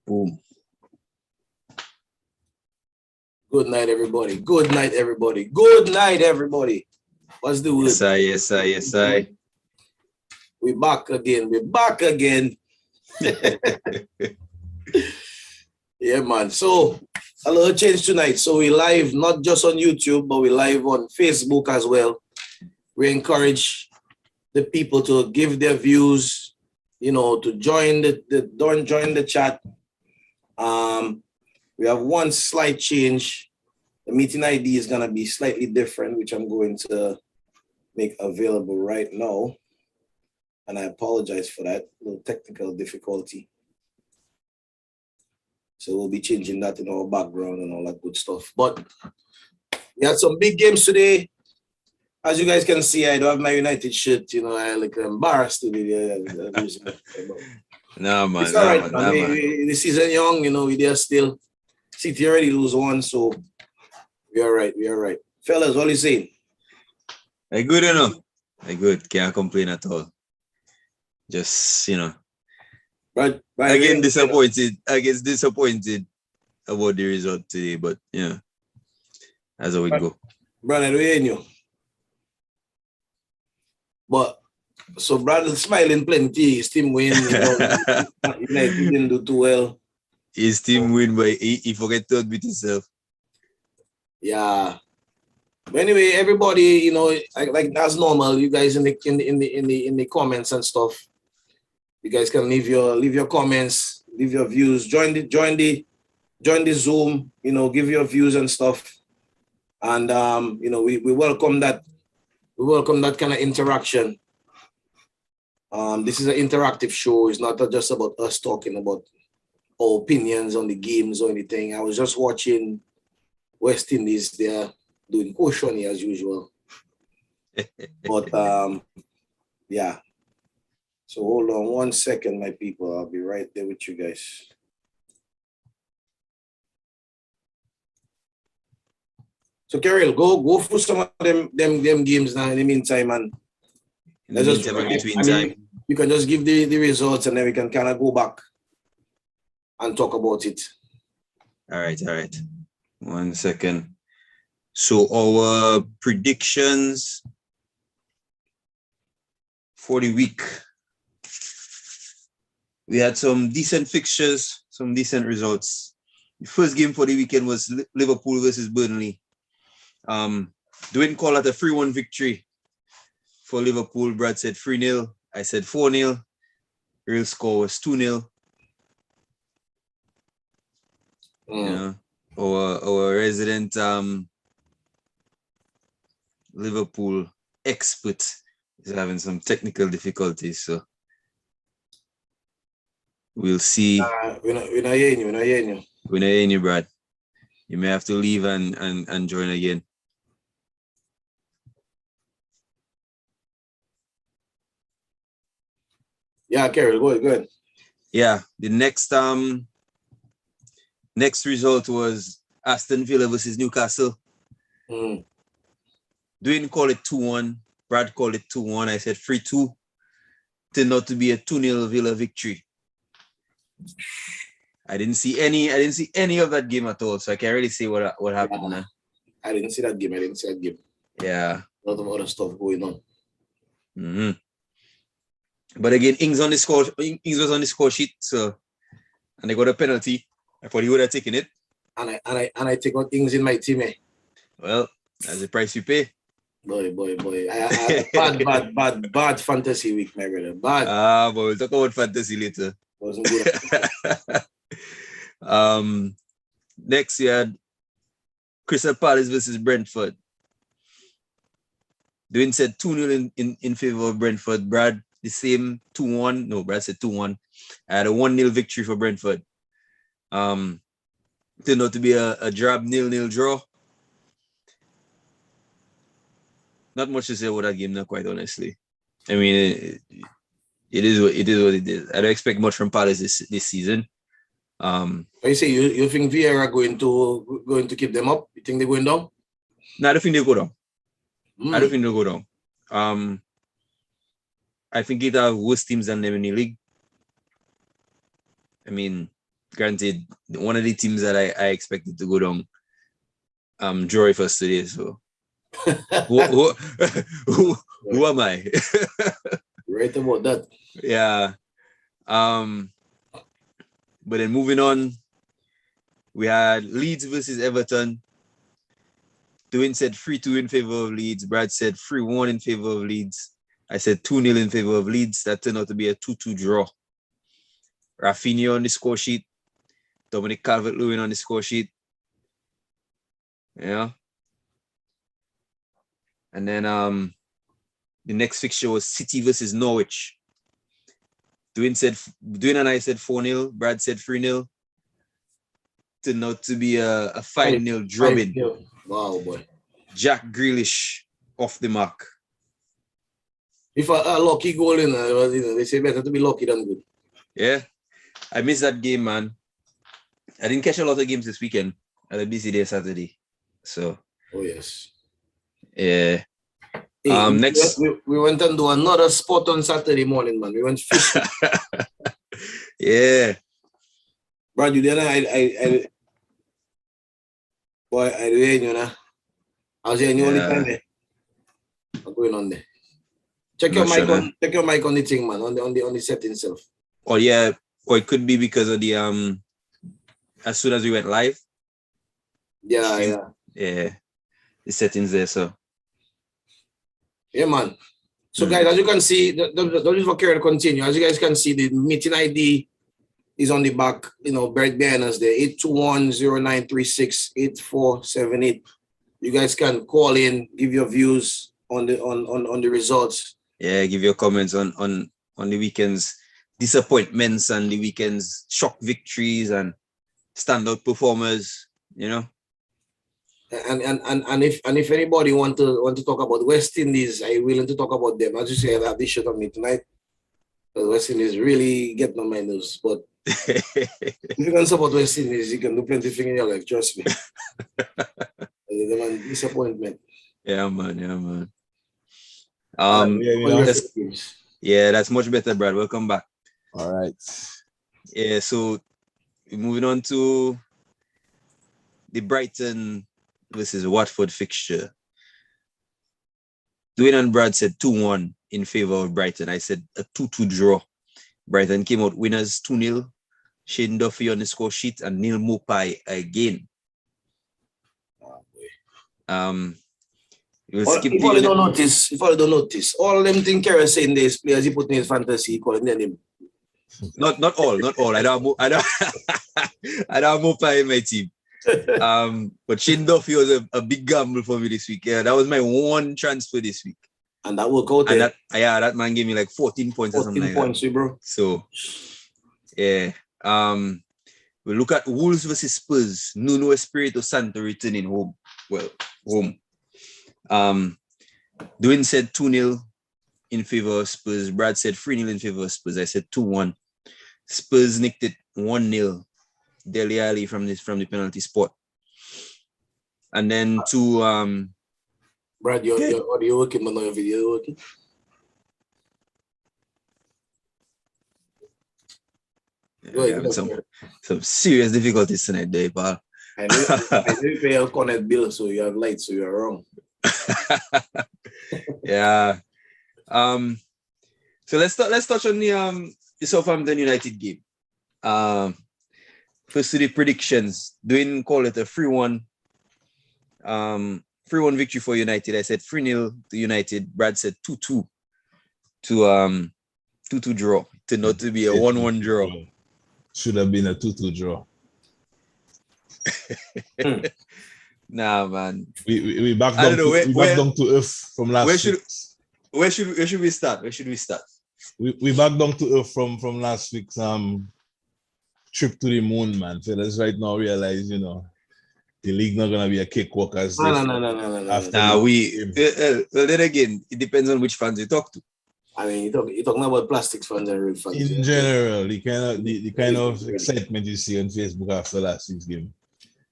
Boom. Good night, everybody. Good night, everybody. Good night, everybody. What's the word? Yes, sir. Yes, sir. Yes, sir. We're back again. We're back again. Yeah, man. So, a little change tonight. So, we live not just on YouTube, but we live on Facebook as well. We encourage the people to give their views, you know, to join the chat. We have one slight change. The meeting ID is going to be slightly different, which I'm going to make available right now. And I apologize for that little technical difficulty. So we'll be changing that in our background and all that good stuff. But we had some big games today. As you guys can see, I don't have my United shirt. You know, I look embarrassed today. No, man. It's all right, man. The season young, you know, we there still. City already lose one, so we are right. We are right. Fellas, what are you saying? I good enough. I good. Can't complain at all. Just, you know. Right. Again, disappointed. I guess disappointed about the result today, but yeah. That's how it go. Brother, we ain't you. But so Brad smiling plenty, his team win. You know, United didn't do too well. His team win, but he forget to admit himself. Yeah. But anyway, everybody, you know, like that's normal. You guys in the comments and stuff. You guys can leave your comments, leave your views, join the Zoom, you know, give your views and stuff. And you know, we welcome that. We welcome that kind of interaction. This is an interactive show. It's not just about us talking about our opinions on the games or anything. I was just watching West Indies. They're doing Oshoni as usual. But yeah. So hold on 1 second, my people. I'll be right there with you guys. So Carol, go through some of them games now in the meantime, and you can just give the results and then we can kind of go back and talk about it. All right. 1 second. So our predictions for the week. We had some decent fixtures, some decent results. The first game for the weekend was Liverpool versus Burnley. Dwayne called it a 3-1 victory for Liverpool. Brad said 3-0. I said 4-0. Real score was 2-0. You know, our resident Liverpool expert is having some technical difficulties, so we'll see. We're not hearing you. We're not hearing you, Brad. You may have to leave and join again. Yeah, Carol, go ahead. Yeah, the next result was Aston Villa versus Newcastle. Dwayne called it 2-1. Brad called it 2-1. I said 3-2. Turned out to be a 2-0 Villa victory. I didn't see any of that game at all, so I can't really say what happened. Yeah. I didn't see that game. Yeah. A lot of other stuff going on. Mm-hmm. But again, Ings was on the score sheet, so and they got a penalty. I thought he would have taken it. And I take out Ings in my team. Well, that's the price you pay. Boy. Bad fantasy week, my brother. Bad. But we'll talk about fantasy later. Wasn't good. Next we had Crystal Palace versus Brentford. Dwayne said 2-0 in favor of Brentford. Brad, the same 2-1. No, Brad said 2-1. I had a 1-0 victory for Brentford. Turned out to be a drab 0-0 draw. Not much to say about that game, not quite honestly. I mean, it is what it is. I don't expect much from Palace this season. You say you think Vieira going to keep them up? You think they're going down? No, I don't think they'll go down. I don't think they'll go down. I think it have worse teams than them in the league. I mean, Granted, one of the teams that I expected to go down, draw for us today. So who am I? Right about that. Yeah. But then moving on, we had Leeds versus Everton. Dwayne said 3-2 in favor of Leeds. Brad said 3-1 in favor of Leeds. I said 2-0 in favor of Leeds. That turned out to be a 2-2 draw. Rafinha on the score sheet. Dominic Calvert-Lewin on the score sheet. Yeah. And then the next fixture was City versus Norwich. Dwayne and I said 4-0. Brad said 3-0. Turned out to be a 5-0 drubbing. Wow, boy. Jack Grealish off the mark. If a lucky goal in, they say better to be lucky than good. Yeah. I missed that game, man. I didn't catch a lot of games this weekend. I had a busy day Saturday. So. Oh, yes. Yeah. Hey, next. We went and do another spot on Saturday morning, man. We went fishing. Yeah. Brad, you didn't, I you know. I was hearing you only time there. What's going on there? Check your mic on the thing, man, on the setting itself. Oh yeah. Or it could be because of the as soon as we went live. Yeah. The settings there, so. Yeah, man. So guys, as you can see, don't just for care to continue. As you guys can see, the meeting ID is on the back, right behind us there. 821-0936-8478. You guys can call in, give your views on the results. Yeah, give your comments on the weekend's disappointments and the weekend's shock victories and standout performers, And if anybody want to talk about West Indies, I'm willing to talk about them. As you say, I have this shirt on me tonight. West Indies really getting on my nerves. But if you can support West Indies, you can do plenty of things in your life, trust me. Disappointment. Yeah, man. That's much better, Brad. Welcome back. All right. Yeah, so moving on to the Brighton versus Watford fixture. Dwayne and Brad said 2-1 in favor of Brighton. I said a 2-2 draw. Brighton came out winners 2-0. Shane Duffy on the score sheet and Neil Mopai again. If you don't notice, all them things Kerry saying these players he put in his fantasy, he calling them. Not all. I don't have Mopai in my team. But Shane Duffy was a big gamble for me this week. Yeah, that was my one transfer this week. And that worked out. And that man gave me like 14 points or something like that. 14 points, bro. So, yeah. We look at Wolves versus Spurs. Nuno Espirito Santo returning home. Well, home. Dwayne said 2-0 in favor of Spurs. Brad said 3-0 in favor of Spurs. I said 2-1. Spurs nicked it 1-0. Dele Alli from the penalty spot. And then to Brad, your audio working, but not your video working. Yeah, some serious difficulties tonight, there, pal. I know you pay your connect bill, so you have light, so you're wrong. Yeah. So let's touch on the Southampton United game. First to the predictions. Dwayne called it a 3-1. 3-1 victory for United. I said 3-0 to United. Brad said 2-2 to 2-2 draw. It turned out to be a 1-1 draw. Should have been a 2-2 draw. Nah, man. We back down to earth from last week. Where should we start? We back down to earth from last week's trip to the moon, man. Fellas right now realize, the league not gonna be a cakewalk as No. Well, then again, it depends on which fans you talk to. I mean, you're talking about plastics fans and real fans. In general, the kind of excitement you see on Facebook after last week's game.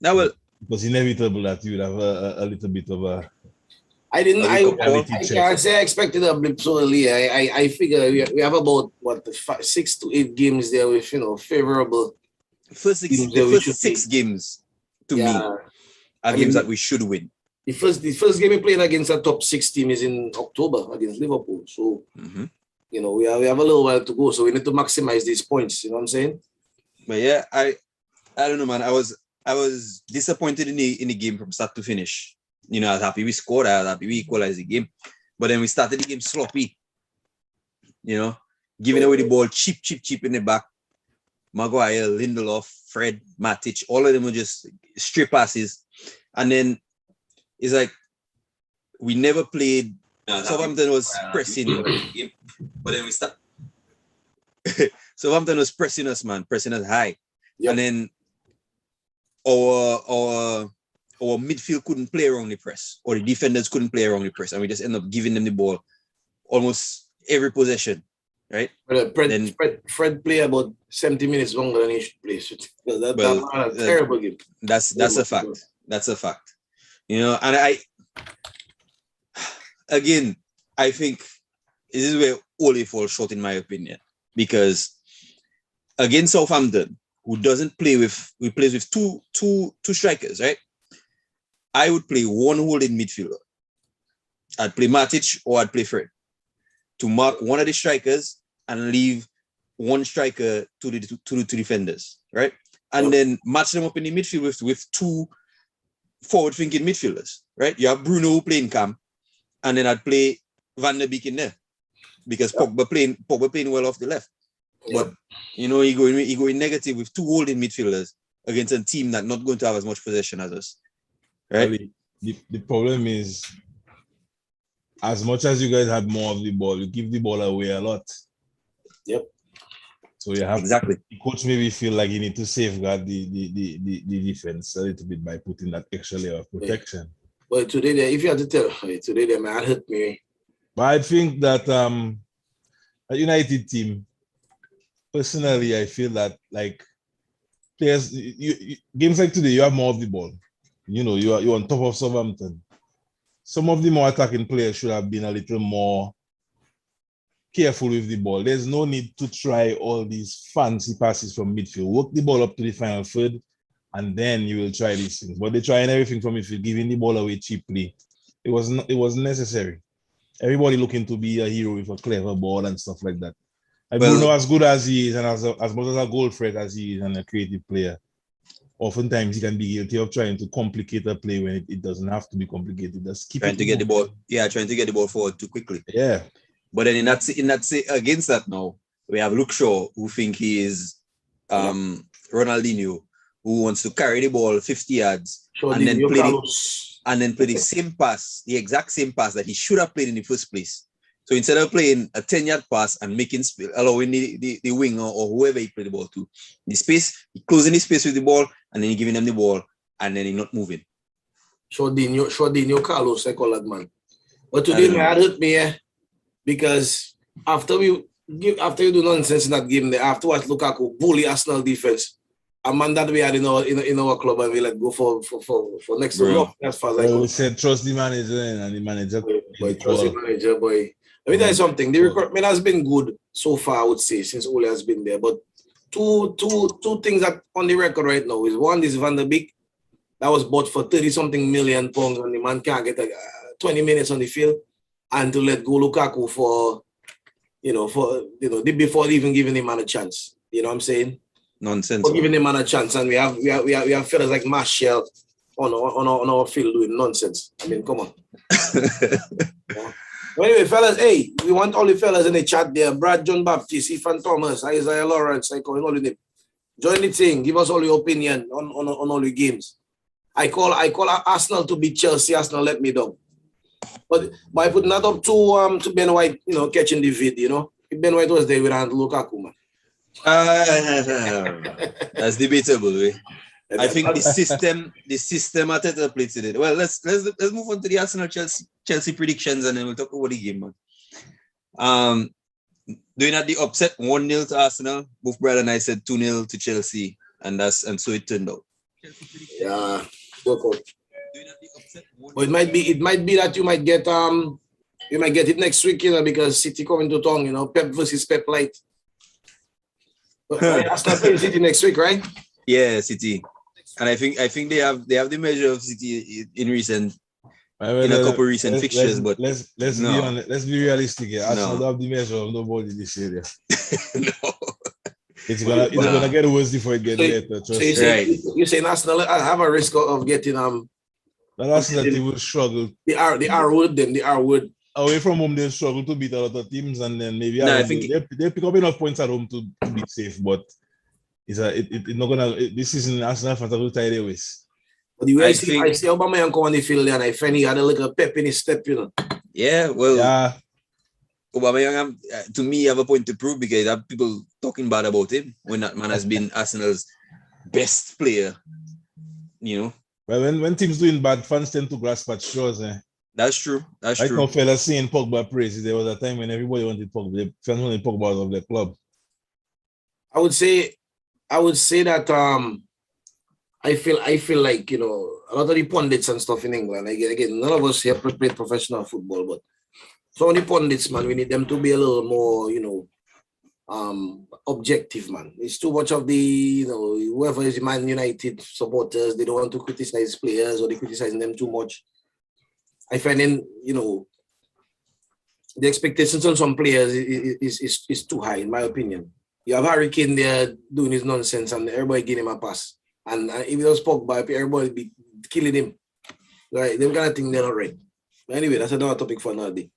Now, well, it was inevitable that you would have a little bit of a. I can't say I expected a blip so early. I figure we have about 6 to 8 games there with favorable first six games to me are games that we should win. The first game we played against a top 6 team is in October against Liverpool. So you know, we have a little while to go, so we need to maximize these points. You know what I'm saying? But yeah, I don't know, man. I was disappointed in the game from start to finish. You know, I was happy we scored. I was happy we equalized the game, but then we started the game sloppy. You know, giving away the ball cheap in the back. Maguire, Lindelof, Fred, Matic, all of them were just straight passes, and then it's like we never played. Southampton was pressing, but then we start. Southampton was pressing us high, and then our midfield couldn't play around the press, or the defenders couldn't play around the press, and we just end up giving them the ball almost every possession, right? Fred played about 70 minutes longer than he should play. That's a terrible game. That's a fact. That's a fact. You know, and I think this is where Ole falls short, in my opinion, because against Southampton, who doesn't play with, we plays with two strikers, right? I would play one holding midfielder. I'd play Matic or I'd play Fred to mark one of the strikers and leave one striker to the two defenders, right? And then match them up in the midfield with two forward-thinking midfielders, right? You have Bruno playing cam, and then I'd play Van der Beek in there because Pogba playing well off the left. But you know, he going negative with two holding midfielders against a team that's not going to have as much possession as us, right? The problem is, as much as you guys had more of the ball, you give the ball away a lot. Yep. So you have exactly. The coach maybe feel like you need to safeguard the defense a little bit by putting that extra layer of protection. But today, if you had to tell, today, man, hurt me. But I think that a United team, personally, I feel that like players, games like today, you have more of the ball. You know, you're on top of Southampton. Some of the more attacking players should have been a little more careful with the ball. There's no need to try all these fancy passes from midfield. Work the ball up to the final third, and then you will try these things. But they're trying everything from midfield, giving the ball away cheaply. It wasn't necessary. Everybody looking to be a hero with a clever ball and stuff like that. And Bruno, as good as he is, and as much as a goal threat as he is, and a creative player, oftentimes he can be guilty of trying to complicate a play when it doesn't have to be complicated. Just keep trying to get the ball forward too quickly. Yeah. But then against that now, we have Luke Shaw, who think he is Ronaldinho, who wants to carry the ball 50 yards and then play the same pass, the exact same pass that he should have played in the first place. So instead of playing a 10-yard pass and allowing the winger or whoever he played the ball to, the space, closing the space with the ball, and then he giving them the ball, and then he not moving. Shordinho Carlos, I call that man. But today, man, hurt me, because after you do nonsense in that game, afterwards Lukaku bully Arsenal defense. A man that we had in our club, and we let go for next to nothing as far as I go. We said trust the manager, and the manager. Trust the manager, boy. Let me tell you something. The recruitment has been good so far, I would say, since Ole has been there. But two things that on the record right now is one is Van der Beek, that was bought for 30-something million pounds, and the man can't get 20 minutes on the field, and to let go Lukaku for before even giving him a chance. You know what I'm saying? Nonsense. For giving him a chance, and we have fellas like Martial on our field doing nonsense. I mean, come on. Well, anyway, fellas, hey, we want all the fellas in the chat there. Brad, John Baptiste, Ethan Thomas, Isaiah Lawrence, I call all the name. Join the thing. Give us all your opinion on all the games. I call Arsenal to beat Chelsea. Arsenal let me down. But by putting that up to Ben White, catching the vid, if Ben White was there, we'd have Lukaku, man. That's debatable, way. I think the system Arteta played today. Well, let's move on to the Arsenal Chelsea predictions, and then we'll talk about the game, man. Doing at the upset 1-0 to Arsenal. Both Brad and I said 2-0 to Chelsea, and so it turned out. Yeah, work out. But it might be that you might get it next week, because City coming to town, Pep versus Pep Light. But Arsenal play City next week, right? Yeah, City. And I think they have the measure of City in a couple recent fixtures, but let's no. be honest, let's be realistic here. Arsenal No. don't have the measure of nobody this area. No. It's gonna get worse before it gets better. So you say Arsenal have a risk of getting But Arsenal team will struggle. The R would away from home they'll struggle to beat a lot of teams, and then maybe I think they pick up enough points at home to be safe, but it's not gonna this season Arsenal fans will tie their ways. But I see Aubameyang come on the field and I find he had a little pep in his step, Yeah, well, yeah. Aubameyang, to me, have a point to prove because I have people talking bad about him when that man has been Arsenal's best player. Well, when teams doing bad, fans tend to grasp at straws. That's true. That's like true. no fellas saying Pogba praises. There was a time when everybody wanted Pogba. The fans wanted Pogba out of the club. I would say that I feel like a lot of the pundits and stuff in England. Again, none of us here play professional football, but some of the pundits, man, we need them to be a little more, objective, man. It's too much of the, whoever is Man United supporters, they don't want to criticize players or they're criticizing them too much. I find the expectations on some players is too high, in my opinion. You have Harry Kane there doing his nonsense and everybody giving him a pass. And if he was Pogba, everybody be killing him. Right? Them kind of thing, they're not right. But anyway, that's another topic for another day.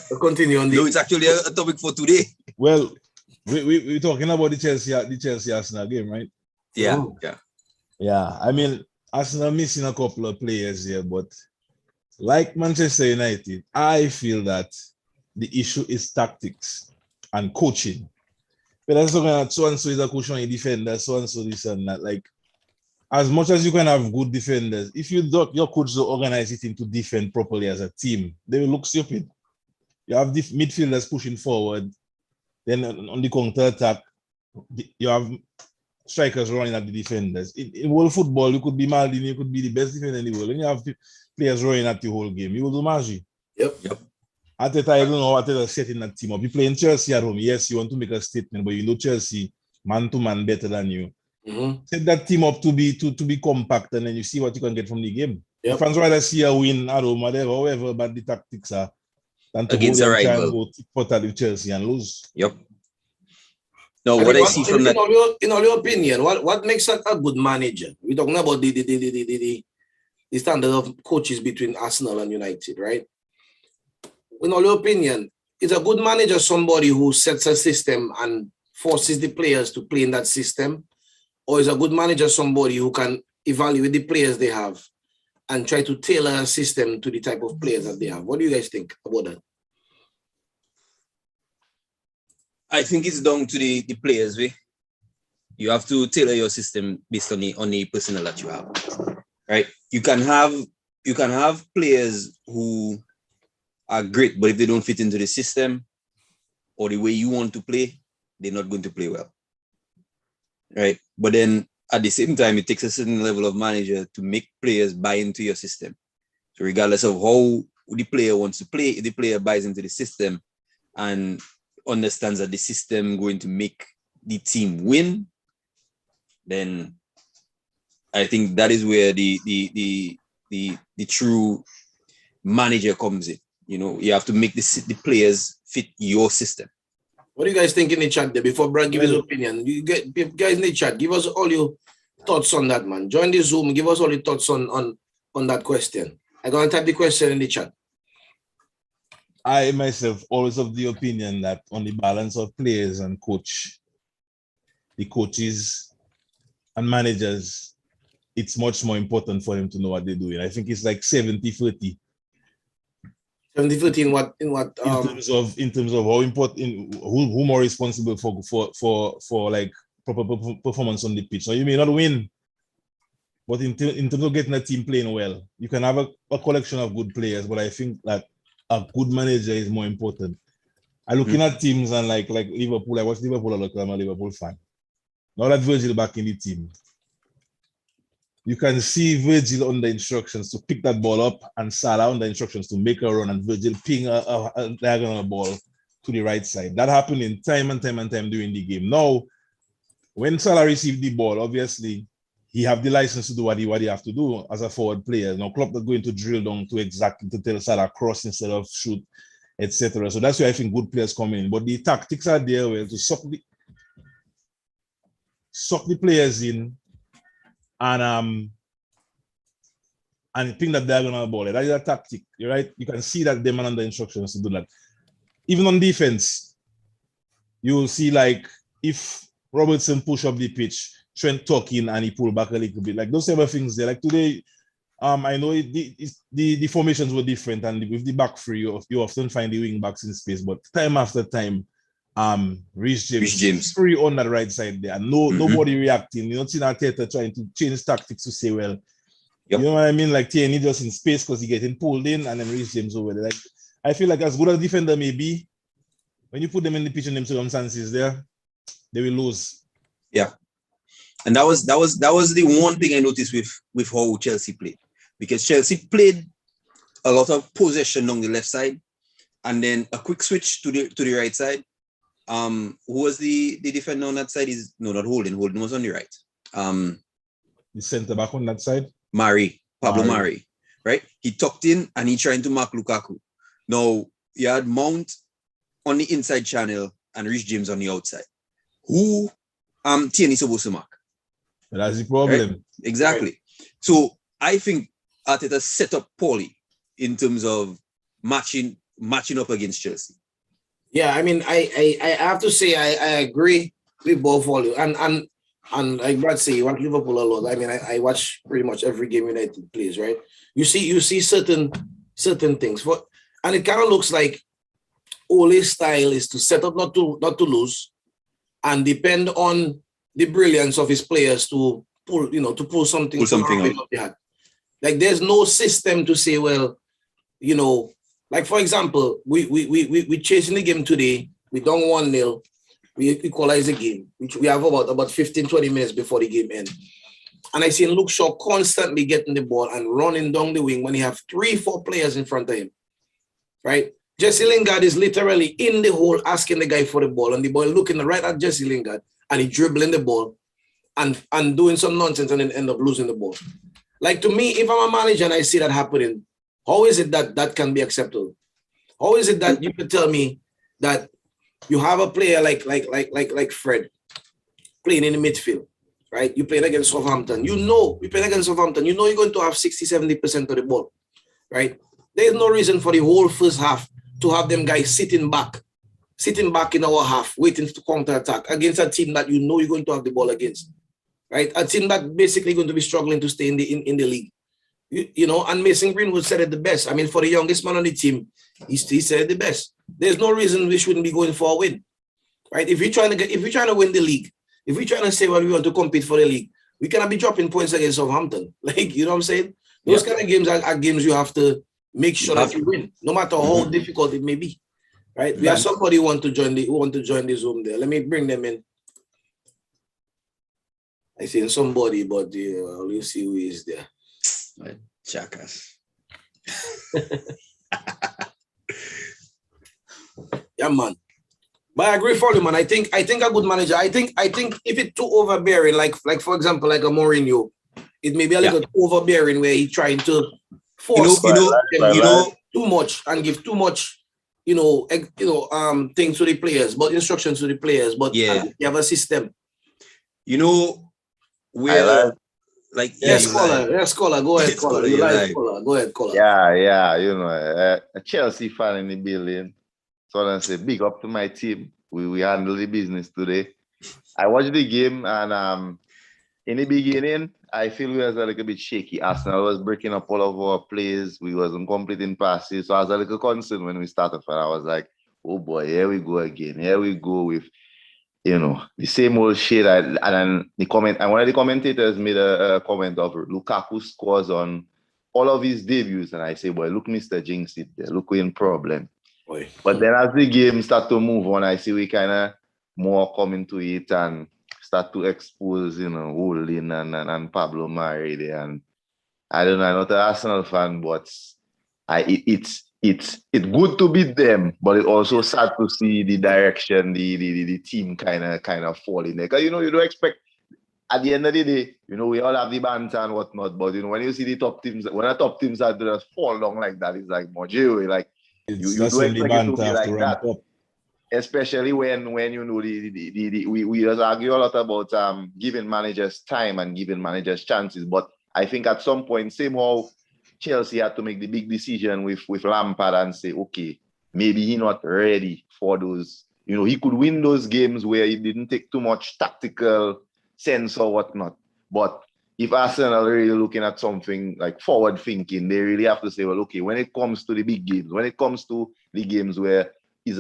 We'll continue on this. No, it's actually a topic for today. Well, we're talking about the Chelsea Arsenal game, right? Yeah, yeah. I mean, Arsenal missing a couple of players here, but like Manchester United, I feel that the issue is tactics and coaching. But that's not so and so is a coach on a defender, so and so this and that. Like, as much as you can have good defenders, if your coach don't organize it to defend properly as a team, they will look stupid. You have the midfielders pushing forward, then on the counter attack, you have strikers running at the defenders. In world football, you could be Maldini, you could be the best defender in the world. When you have players running at the whole game, you will do magic. Yep. Arteta, I don't know what Arteta setting that team up. You play in Chelsea at home. Yes, you want to make a statement, but you know Chelsea man to man better than you. Mm-hmm. Set that team up to be compact, and then you see what you can get from the game. Yep. Fans rather see a win at home, however bad the tactics are, than to against go a and try and rival. go tit-for-tat with Chelsea and lose. Yep. No, what I see from that. In all your opinion, what makes a good manager? We're talking about the standard of coaches between Arsenal and United, right? In all your opinion, is a good manager somebody who sets a system and forces the players to play in that system? Or is a good manager somebody who can evaluate the players they have and try to tailor a system to the type of players that they have? What do you guys think about that? I think it's down to the players. You have to tailor your system based on the personnel that you have. Right? You can have players who are great, but if they don't fit into the system or the way you want to play, they're not going to play well. Right? But then at the same time, it takes a certain level of manager to make players buy into your system. So regardless of how the player wants to play, if the player buys into the system and understands that the system going to make the team win, then I think that is where the true manager comes in. You have to make the players fit your system. What do you guys think in the chat there? Before Brad give his opinion, you guys in the chat, give us all your thoughts on that, man. Join the Zoom, give us all your thoughts on that question. I'm going to type the question in the chat. I myself always have the opinion that on the balance of players and coach, the coaches and managers, it's much more important for them to know what they're doing. I think it's like 70-30. 70-30 in what in terms of how important who more responsible for like proper performance on the pitch. So you may not win, but in terms of getting a team playing well, you can have a collection of good players, but I think that a good manager is more important. I'm looking at teams and like Liverpool. I watch Liverpool a lot because I'm a Liverpool fan. Now that Virgil back in the team, you can see Virgil under instructions to pick that ball up and Salah under instructions to make a run and Virgil ping a diagonal ball to the right side. That happened in time and time during the game. Now, when Salah received the ball, obviously he have the license to do what he have to do as a forward player. Now Klopp not going to drill down to exactly to tell Salah cross instead of shoot, etc. So that's where I think good players come in. But the tactics are there where to suck the players in and think that they're gonna ball it. That is a tactic, right? You can see that they're under instructions to do that. Even on defense, you will see like if Robertson push up the pitch, Trent tuck in and he pull back a little bit. Like those type of things there. Like today, I know the formations were different, and with the back three, you often find the wing backs in space. But time after time, Reece James free on that right side there, and nobody reacting. You're not seeing Arteta trying to change tactics to say, well, you know what I mean? Like TIng just in space because he getting pulled in, and then Reece James over there. Like I feel like as good as defender may be, when you put them in the pitch in them circumstances there, they will lose. Yeah. And that was the one thing I noticed with how Chelsea played. Because Chelsea played a lot of possession on the left side and then a quick switch to the right side. Who was the defender on that side? Not Holding. Holding was on the right. The centre back on that side? Pablo Mari. Right? He tucked in and he trying to mark Lukaku. Now you had Mount on the inside channel and Reece James on the outside. Who TIng is supposed to mark? That's the problem. Right? Exactly. Right. So I think Arteta set up poorly in terms of matching up against Chelsea. Yeah, I mean, I have to say I agree with both of you. And like Brad say, you watch Liverpool a lot. I mean, I watch pretty much every game United plays, right? You see certain things. And it kind of looks like Ole's style is to set up not to lose and depend on the brilliance of his players to pull something out. Like there's no system to say, well, like for example, we chasing the game today, we done 1-0, we equalize the game, which we have about 15-20 minutes before the game ends. And I see Luke Shaw constantly getting the ball and running down the wing when he have 3-4 players in front of him. Right? Jesse Lingard is literally in the hole asking the guy for the ball, and the boy looking right at Jesse Lingard and he dribbling the ball and doing some nonsense and then end up losing the ball. Like to me, if I'm a manager and I see that happening, how is it that can be acceptable? How is it that you can tell me that you have a player like Fred playing in the midfield, right? You playing against Southampton. You're going to have 60-70% of the ball, right? There's no reason for the whole first half to have them guys sitting back in our half, waiting to counter attack against a team that you're going to have the ball against, right? A team that basically going to be struggling to stay in the league. And Mason Greenwood said it the best. I mean, for the youngest man on the team, he said it the best. There's no reason we shouldn't be going for a win, right? If we're trying to win the league, if we're trying to say, well, we want to compete for the league, we cannot be dropping points against Southampton. Like, you know what I'm saying? Those kind of games are games you have to make sure that you win, no matter how difficult it may be, right? We have somebody who want to join the Zoom there. Let me bring them in. I see somebody, but we'll see who is there. Jackass. Yeah, man. But I agree for you, man. I think a good manager. I think if it's too overbearing, like for example, like a Mourinho, it may be a little overbearing where he's trying to force too much and give too much, things to the players, but instructions to the players. But you have a system. Scholar. Go ahead, Scholar. Go ahead, Scholar. Yeah. A Chelsea fan in the building. So I say, big up to my team. We handle the business today. I watched the game and in the beginning, I feel we was a little bit shaky. Arsenal was breaking up all of our plays. We wasn't completing passes. So I was a little concerned when we started. And I was like, oh boy, here we go again. Here we go with, the same old shit. And one of the commentators made a comment of Lukaku scores on all of his debuts. And I say, boy, look, Mr. Jinx it there. Look, we're in problem. Boy. But then as the game start to move on, I see we kind of more coming to it and start to expose, Holding and Pablo Mari there. And I don't know, I'm not an Arsenal fan, but it it's good to beat them, but it's also sad to see the direction the team kind of falling there. Because you don't expect at the end of the day, we all have the banter and whatnot, but when you see the top teams, when the top teams are just fall down like that, it's like more like you don't expect it to be like that. Especially when we just argue a lot about giving managers time and giving managers chances, but I think at some point, same how Chelsea had to make the big decision with Lampard and say, okay, maybe he's not ready for those. He could win those games where he didn't take too much tactical sense or whatnot. But if Arsenal are really looking at something like forward thinking, they really have to say, well, okay, when it comes to the big games, when it comes to the games where is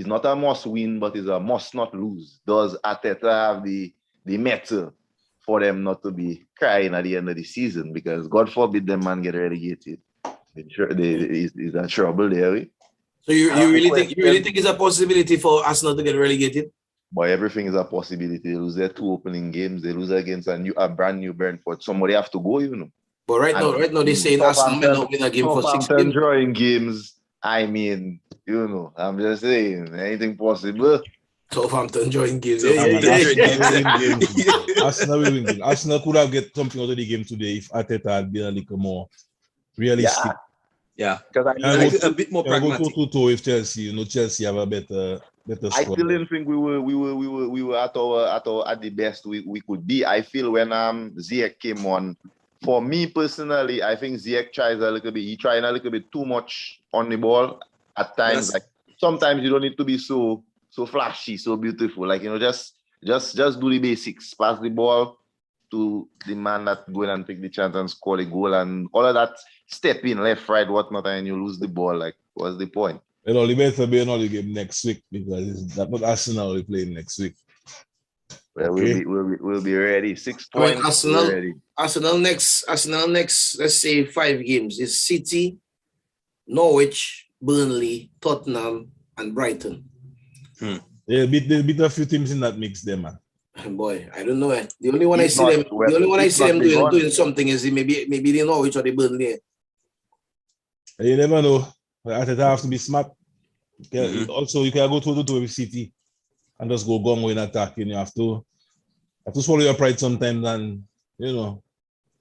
not a must win, but is a must not lose, does Arteta have the mettle for them not to be crying at the end of the season? Because God forbid them man get relegated. Is a trouble there. So you really think it's a possibility for Arsenal to get relegated? But everything is a possibility. They lose their 2 opening games. They lose against a brand new Brentford. Somebody have to go, But right now they're saying Arsenal may not win a game for 6 games. Drawing games. I mean, I'm just saying, anything possible. Southampton drawing games. Arsenal will win games. Arsenal could have get something out of the game today if Arteta had been a little more realistic. Yeah, because a bit more pragmatic. Go to with Chelsea. Chelsea have a better squad. I still didn't think we were at the best we could be. I feel when Ziyech came on, for me personally, I think Ziyech tries a little bit. He trying a little bit too much on the ball at times. Yes. Like sometimes you don't need to be so flashy, so beautiful. Like just do the basics. Pass the ball to the man that go in and take the chance and score the goal, and all of that. Step in left, right, whatnot, and you lose the ball. Like, what's the point? It better be another game next week because that's not Arsenal we playing next week. Well, Okay. we'll be ready. 6 points. Arsenal next. Let's say 5 games is City, Norwich, Burnley, Tottenham, and Brighton. They'll beat a few teams in that mix there, man. Boy, I don't know. The only one I see them doing something is maybe the Norwich or the Burnley. You never know. Arteta have to be smart. Also, you can go to with City and just go gung in attacking. You have to swallow your pride sometimes, and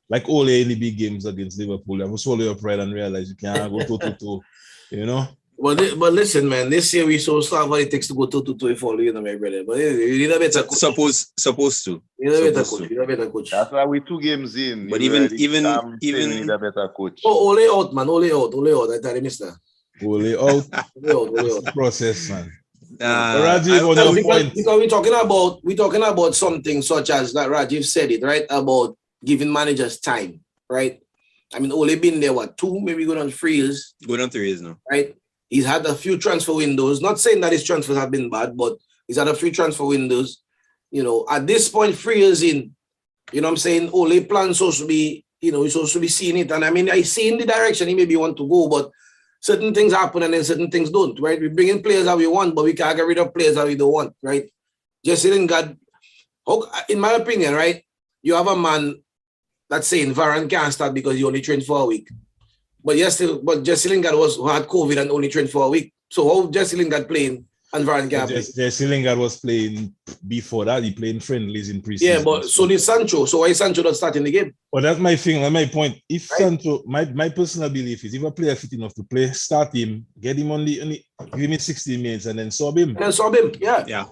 like Ole in the big games against Liverpool, you have to swallow your pride and realize you can't go toe. But listen, man, this year we saw what it takes to go toe if all my brother. But you need a better coach. Supposed to. You need a better coach. That's why we're 2 games in. But even need a better coach. Oh, Ole out, man. Ole out. I tell you, mister. Ole out. Ole out. Process, man. Because we're talking about something such as like Rajiv said it, right? About giving managers time, right? I mean, Ole been there, 2, maybe going on 3 years. Going on 3 years now. Right? He's had a few transfer windows. Not saying that his transfers have been bad, but he's had a few transfer windows. At this point, 3 years in, what I'm saying? Ole plans supposed to be, he's supposed to be seeing it. And I mean, I see in the direction he maybe want to go, but certain things happen and then certain things don't, right? We bring in players that we want, but we can't get rid of players that we don't want, right? Jesse Lingard, in my opinion, right? You have a man that's saying Varane can't start because he only trained for a week. But Jesse Lingard had COVID and only trained for a week. So how Jesse Lingard playing and Varane can't play? Jesse Lingard was playing before that. He played friendlies in preseason. Yeah, but so did Sancho. So why is Sancho not starting the game? Well, that's my thing. That's my point. If right? Sancho, my personal belief is if a player fit enough to play, start him, get him on the give him 16 minutes and then sub him. Yeah.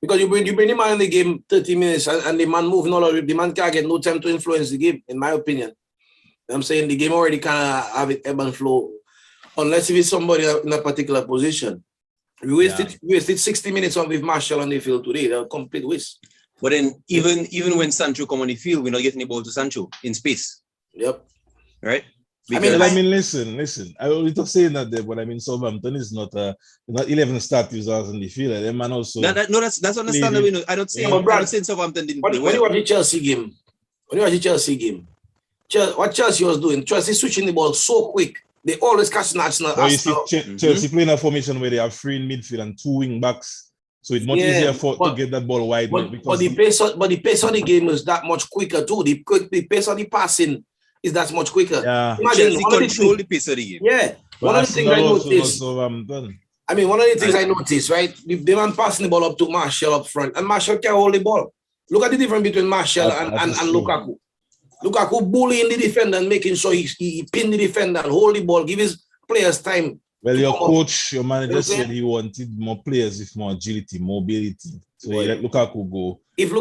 Because you bring the man in the game 30 minutes and the man moving all over, the man can't get no time to influence the game, in my opinion. I'm saying the game already kind of have it ebb and flow, unless if it's somebody in a particular position. We wasted 60 minutes with Marshall on the field today. They're a complete waste. But then even when Sancho come on the field, we're not getting the ball to Sancho in space. Yep. Right? Because, listen. I only talk saying that there, but I mean Southampton is not 11 start users in the field. Them man also. That's understandable. I don't say Southampton didn't play well. When you watch the Chelsea game, what Chelsea was doing, Chelsea switching the ball so quick. They always catch Arsenal. So you see Chelsea playing a formation where they have 3 in midfield and 2 wing backs. So it's much easier to get that ball wide. But the pace of the game is that much quicker too. The pace of the passing is that much quicker. Yeah. Chelsea control the pace of the game. Yeah. One of the things I noticed. Southampton. I mean, one of the things I noticed, right? The man passing the ball up to Martial up front, and Martial can't hold the ball. Look at the difference between Martial and Lukaku. Lukaku bullying the defender and making sure he pin the defender and hold the ball, give his players time. Well, your manager said he wanted more players with more agility, mobility. So he let Lukaku go. If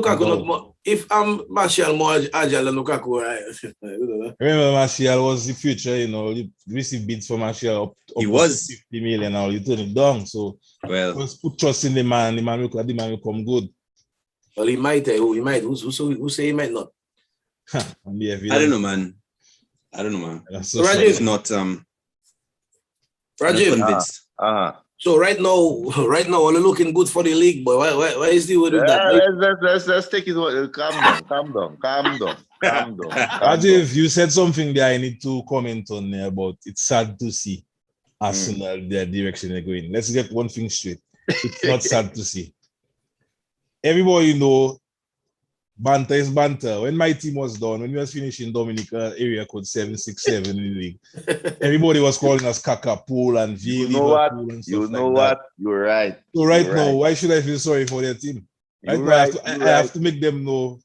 Martial more agile than Lukaku, right? Remember, Martial was the future, you receive bids for Martial up He was 50 million now, you turn it down. So just put trust in the man will come good. Well, he might. Who say he might not? I don't know, man. So Rajiv, not Rajiv, convinced. So right now, we're looking good for the league, boy. Why is the word with that? Let's take it. Calm down. Rajiv, you said something there I need to comment on there about. It's sad to see Arsenal, their direction they're going. Let's get one thing straight. It's not sad to see. Everybody banter is banter. When my team was done, when we was finishing Dominica area code 767 in the league, everybody was calling us Kakapool and V. You know what? You're right. So now, why should I feel sorry for their team? I have to make them know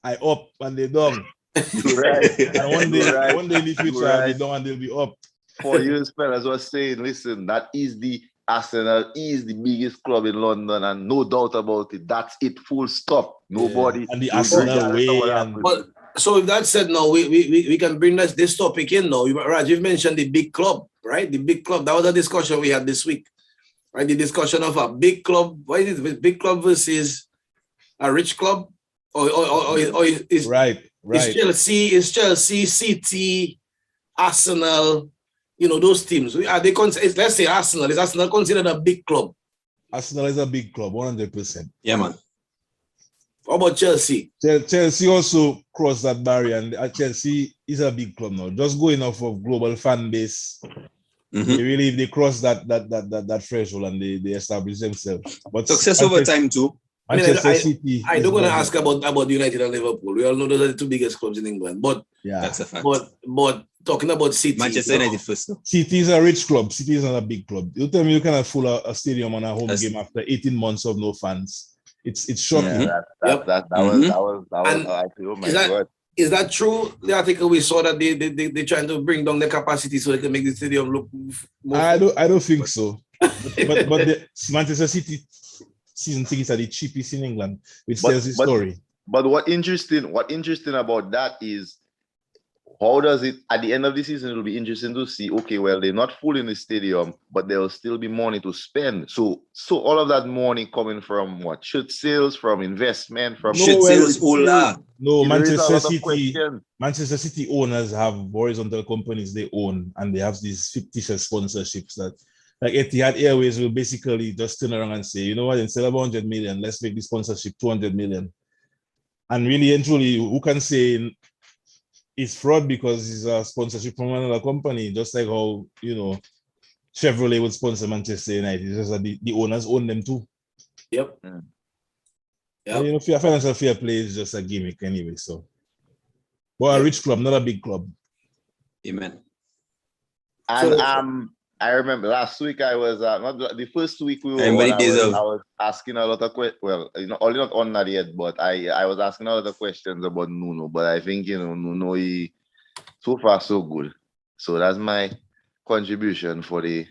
I up and they down. You're right. And one day in the future, I'll be down and they'll be up. For years, fellas was saying, listen, that is the Arsenal is the biggest club in London, and no doubt about it. That's it, full stop. Nobody. And the Arsenal way. But so with that said, now we can bring this topic in now. Raj, you've mentioned the big club, right? The big club. That was a discussion we had this week, right? The discussion of a big club. Why is it big club versus a rich club? Or is right? Is Chelsea, City, Arsenal? Those teams. Let's say Arsenal. Is Arsenal considered a big club? Arsenal is a big club, 100%. Yeah, man. How about Chelsea? Chelsea also crossed that barrier, and Chelsea is a big club now. Just going off of global fan base, they cross that threshold and they establish themselves. But success over time too. Manchester City. I don't want to ask about United and Liverpool. We all know those are the two biggest clubs in England. But that's a fact. But talking about City, Manchester United first. City is a rich club. City is not a big club. You tell me you cannot fill a stadium on a home game after 18 months of no fans. It's shocking. That was oh my God. Is that true? The article we saw that they're trying to bring down the capacity so they can make the stadium look more. I don't think so. but the Manchester City season tickets are the cheapest in England, which tells the story. But what interesting about that is, how does it at the end of the season? It'll be interesting to see. Okay, well, they're not full in the stadium, but there will still be money to spend. So all of that money coming from what? Shirt sales, from investment, from sales. No, Manchester City owners have horizontal companies they own, and they have these fictitious sponsorships that, like Etihad Airways, will basically just turn around and say, you know what? Instead of 100 million, let's make this sponsorship 200 million. And really and truly, who can say it's fraud because it's a sponsorship from another company, just like how, Chevrolet would sponsor Manchester United. It's just that the owners own them too. Yep. And, financial fair play is just a gimmick anyway. So, but a rich club, not a big club. Amen. And I remember last week I was not the first week we were on, I was asking a lot of questions. Well, only not on that yet, but I was asking a lot of questions about Nuno. But I think Nuno, he so far so good. So that's my contribution for the.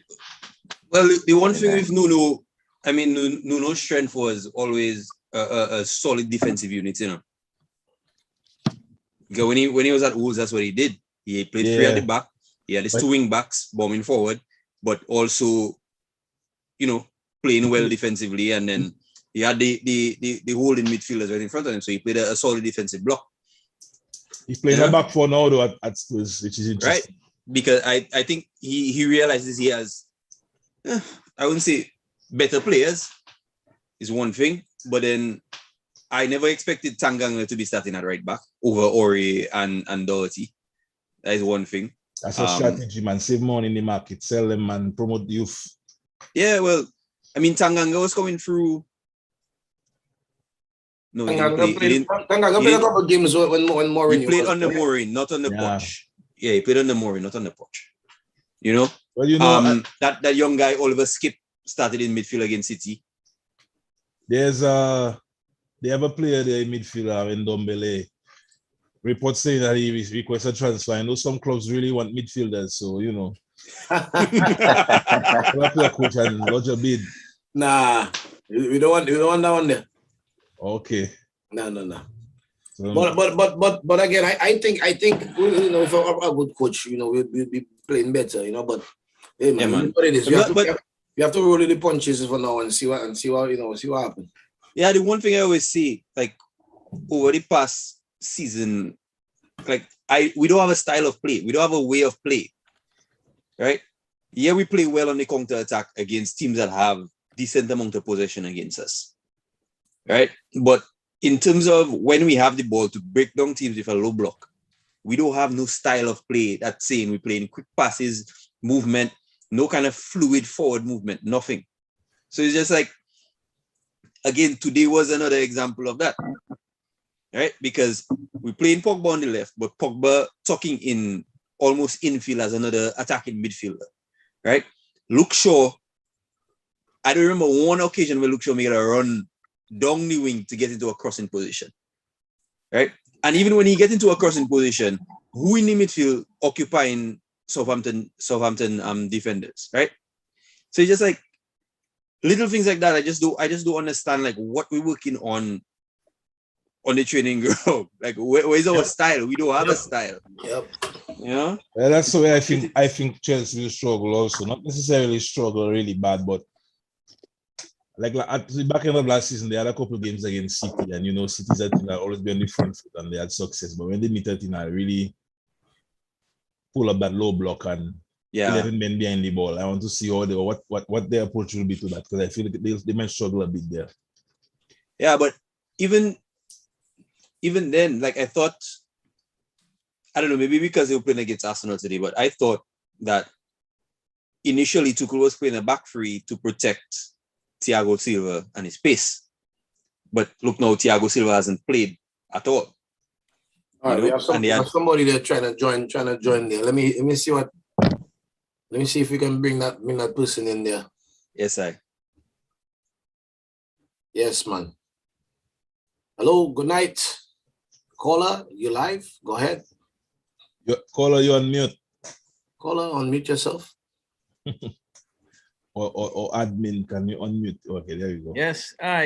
Well, the one thing with Nuno, I mean, Nuno's strength was always a solid defensive unit. Because when he was at Wolves, that's what he did. He played three at the back. He had his two wing backs bombing forward, but also, playing well defensively. And then he had the holding midfielders right in front of him. So he played a solid defensive block. He's playing a back four now, though, at Spurs, which is interesting. Right. Because I think he realizes he has, I wouldn't say better players is one thing, but then I never expected Tanganga to be starting at right back over Ori and Doherty. That is one thing. That's a strategy, man. Save money in the market, sell them, and promote youth. Yeah, well, I mean, Tanganga was coming through. No, Tanganga played a couple of games when Mourinho. He played on the Mourinho, not on the porch. Yeah, he played on the Mourinho, not on the porch. Well, you know, that young guy Oliver Skip started in midfield against City. they have a player there in midfield in Dombele. Reports saying that he requests a transfer. I know some clubs really want midfielders, so you know. Play coach and lodge a bid. Nah, we don't want that one there. Okay. No. So, But again, I think you know, if a good coach, you know, we'll be playing better, you know. But hey man, Yeah, man. what it is, you But have to roll the punches for now and see what happens. yeah, the one thing I always say, like over the past season, like we don't have a style of play. We don't have a way of play. Right? Yeah, we play well on the counter attack against teams that have decent amount of possession against us. Right? But in terms of when we have the ball to break down teams with a low block, we don't have no style of play that's saying we play in quick passes, movement, no kind of fluid forward movement, nothing. So it's just like, again, today was another example of that. Right? Because we play in Pogba on the left, but Pogba tucking in almost infield as another attacking midfielder. Right? Luke Shaw, I don't remember one occasion where Luke Shaw made a run down the wing to get into a crossing position. Right? And even when he gets into a crossing position, who in the midfield occupying Southampton defenders, right? So it's just like little things like that. I just don't understand like what we're working on the training ground. Like where's our style? We don't have a style. Yep. You know? well, that's the way I think Chelsea will struggle also. Not necessarily struggle really bad, but like at the back end of last season, they had a couple of games against City, and you know, City's a team that always been on the front foot and they had success. But when they meet a team that really pull up that low block and 11 men behind the ball, I want to see how what their approach will be to that, because I feel like they might struggle a bit there. Yeah, but even then, like I thought, I don't know, maybe because they were playing against Arsenal today, but I thought that initially Tuchel was playing a back three to protect Thiago Silva and his pace. But look now, Thiago Silva hasn't played at all. All right, we have somebody there trying to join there. Let me see if we can bring that person in there. Yes, Yes, man. Hello, good night. Caller, you live? Go ahead. Caller, you on mute. Caller, unmute yourself. Or admin, can you unmute? Okay, there you go. Yes, I.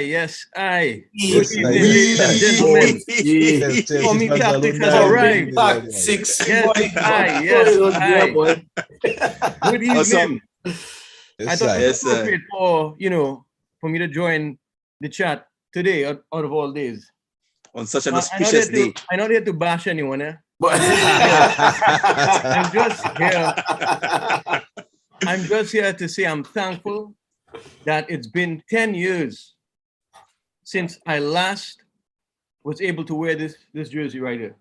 Good evening, ladies and gentlemen. Yes, Tommy Tactics has Down. arrived. Fact 6. Yes, I. Good evening. I thought it was appropriate for me to join the chat today out of all days. On such an auspicious day. I'm not here to bash anyone, But I'm just here to say I'm thankful that it's been 10 years since I last was able to wear this jersey right here.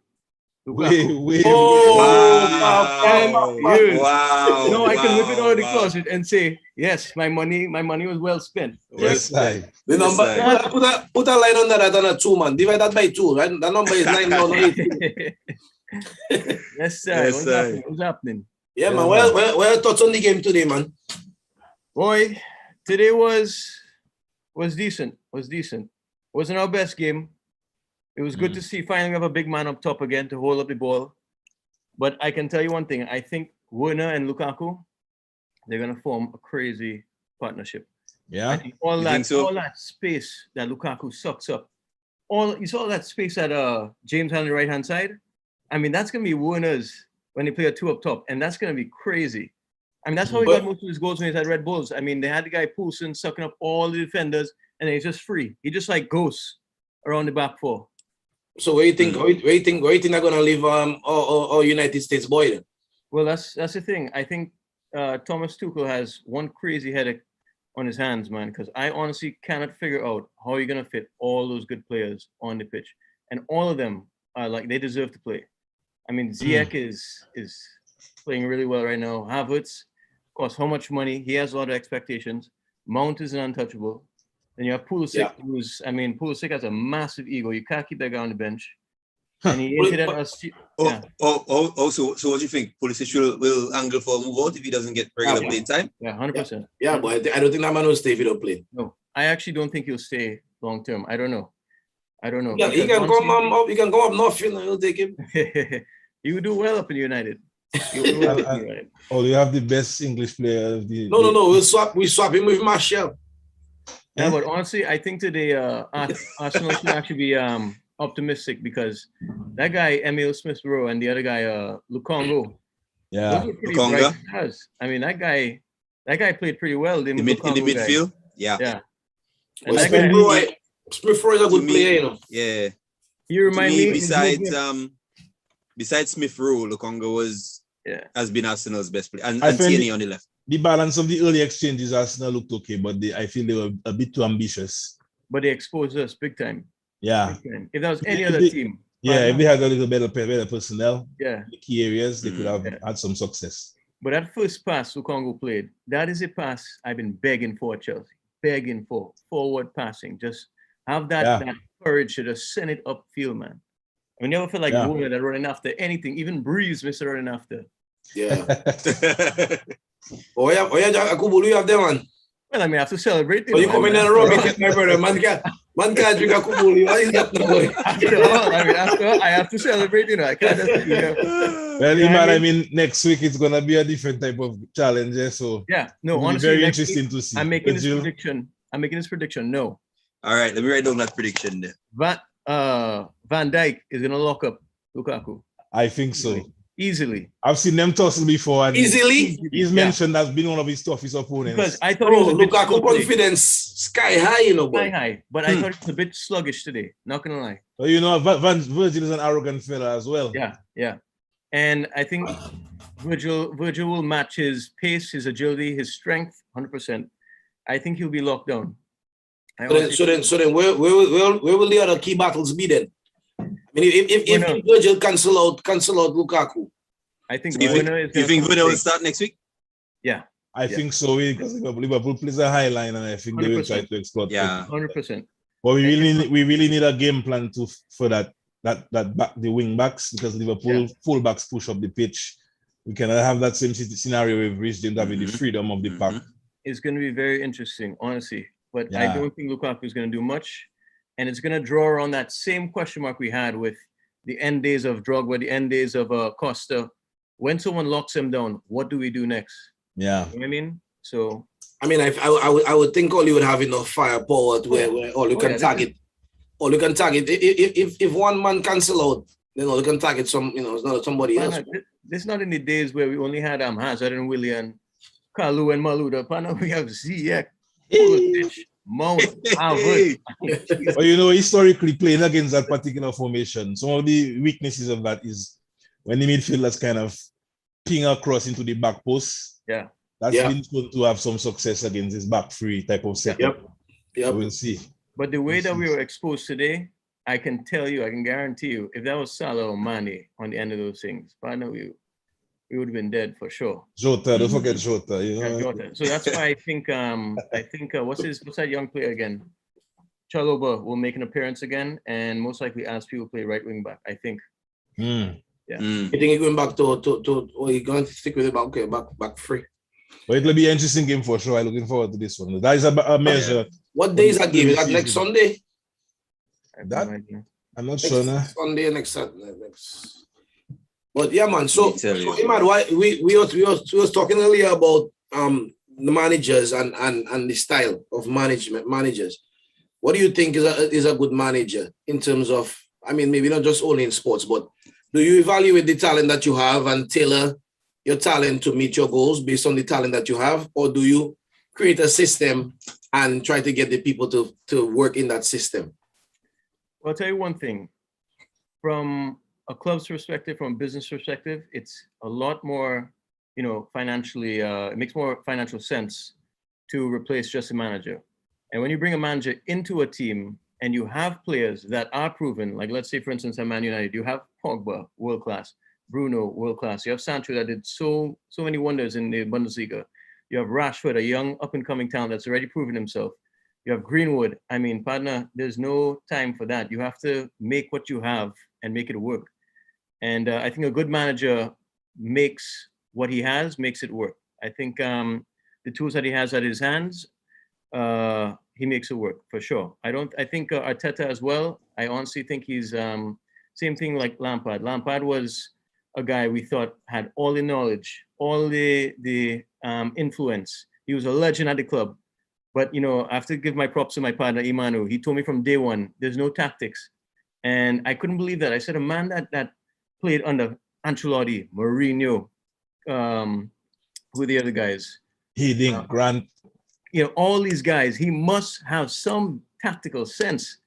Wait. Wow. Wow. No, I can whip it out of the closet and say, yes, my money was well spent. Yes, I. the number, put a line under that on a 2, man. Divide that by 2, right? The number is 998. Yes, sir. Yes, What's happening? Yeah, man. Well, thoughts on the game today, man? Boy, today was decent. Wasn't our best game. It was good to see finally have a big man up top again to hold up the ball. But I can tell you one thing. I think Werner and Lukaku, they're gonna form a crazy partnership. Yeah. I think all that space that Lukaku sucks up. You saw that space that James had on the right hand side. I mean, that's gonna be Werner's when they play a 2 up top, and that's gonna be crazy. I mean, that's how he got most of his goals when he's at Red Bulls. I mean, they had the guy Poulsen sucking up all the defenders, and he's just free. He just like ghosts around the back four. So where you think they're gonna leave our United States boy then? Well, that's the thing. I think Thomas Tuchel has one crazy headache on his hands, man, because I honestly cannot figure out how you're gonna fit all those good players on the pitch, and all of them are like they deserve to play. I mean, Ziyech is playing really well right now. Havertz, of course, how much money? He has a lot of expectations. Mount is an untouchable. Then you have Pulisic, Pulisic has a massive ego. You can't keep that guy on the bench. And he hinted at us. So what do you think? Pulisic will angle for a move out if he doesn't get regular playing time? Yeah, 100%. Yeah, but I don't think that man will stay if he don't play. No, I actually don't think he'll stay long term. I don't know. Yeah, he can come up. He can come up north. He'll take him. He would do well up in United. Oh, you have the best English player of the. No. We swap him with Martial. Yeah, but honestly, I think today Arsenal should actually be optimistic because that guy Emil Smith-Rowe and the other guy Lukongo. Yeah, Lukonga. I mean that guy played pretty well. In the midfield. Guy. Yeah. And Smith-Rowe is a good player, you know. Yeah. You remind me besides Smith-Rowe, Lukonga has been Arsenal's best player, and Tierney on the left. The balance of the early exchanges, Arsenal looked okay, but I feel they were a bit too ambitious. But they exposed us big time. Yeah. Big time. If that was any other team. Yeah, if they had a little better personnel, in the key areas, they could have had some success. But that first pass Lukongo played, that is a pass I've been begging for Chelsea. Begging for forward passing. Just have that courage to just send it upfield, man. I never feel like Warner that running after anything. Even Breeze missed running after. Yeah. Oh yeah, Akubulu, you have them, man. Well, I mean, I have to celebrate. You come in and rub it, my brother. Man can't drink Akubulu. What is that boy? After all, I have to celebrate, you know. I can't just, Well, man, I mean, next week it's gonna be a different type of challenge, so honestly, very interesting to see. I'm making this prediction. No. All right, let me write down that prediction there. Van Dijk is gonna lock up Lukaku. I think so. Easily. I've seen them tussle before. And Easily? He's mentioned as being one of his toughest opponents. Because I thought he was Lukaku confidence sky high, you know. Sky high. But I thought it was a bit sluggish today. Not gonna lie. But you know, Virgil is an arrogant fella as well. Yeah. And I think Virgil will match his pace, his agility, his strength, 100%. I think he'll be locked down. So then, where will the other key battles be then? I mean, if Virgil cancel out Lukaku, I think you think Werner will start next week? Yeah, I think so because Liverpool plays a high line, and I think 100%. They will try to exploit. Yeah, 100%. But we really need a game plan for that back the wing backs because Liverpool fullbacks push up the pitch. We cannot have that same scenario with Rich James having the freedom of the pack. It's going to be very interesting, honestly. But I don't think Lukaku is going to do much. And it's going to draw on that same question mark we had with the end days of Drogba, the end days of Costa. When someone locks him down, what do we do next? Yeah. You know what I mean? So. I mean, I would think Oli would have enough firepower to where all you can target. All you can target. If one man cancel out, then all you can target somebody else. This is not in the days where we only had Hazard and Willian, Kalu and Maluda. Now we have Ziyech, Pulisic, Mount, Harvard. But you know, historically playing against that particular formation, some of the weaknesses of that is when the midfielders kind of ping across into the back post. Yeah. That's been good to have some success against this back three type of setup. Yep. We'll see. But the way that we were exposed today, I can guarantee you, if that was Salah or Mane on the end of those things, I know we would have been dead for sure. Jota, don't forget Jota. You know? Jota. So that's why I think what's that young player again? Chalobah will make an appearance again, and most likely Aspi will play right wing back. I think. You think he's going back or he's going to stick with it back free? But it'll be an interesting game for sure. I'm looking forward to this one. That is a measure. What day is that game? Is that next Sunday? I'm not sure now. Sunday next. But yeah, man. So Imad, why we was talking earlier about the managers and the style of managers. What do you think is a good manager in terms of? I mean, maybe not just only in sports, but do you evaluate the talent that you have and tailor your talent to meet your goals based on the talent that you have, or do you create a system and try to get the people to work in that system? Well, I'll tell you one thing. From a club's perspective, from a business perspective, it's a lot more, financially, it makes more financial sense to replace just a manager. And when you bring a manager into a team and you have players that are proven, like let's say, for instance, at Man United, you have Pogba, world-class, Bruno, world-class. You have Sancho that did so many wonders in the Bundesliga. You have Rashford, a young up-and-coming talent that's already proven himself. You have Greenwood. I mean, partner, there's no time for that. You have to make what you have and make it work. And I think a good manager makes what he has, makes it work. I think the tools that he has at his hands, he makes it work for sure. I think Arteta as well. I honestly think he's same thing like Lampard. Lampard was a guy we thought had all the knowledge, all the influence. He was a legend at the club. But, you know, I have to give my props to my partner, Imanu. He told me from day one, there's no tactics. And I couldn't believe that. I said, a man that played under Ancelotti, Mourinho, who are the other guys? Heading, Grant. You know, all these guys, he must have some tactical sense.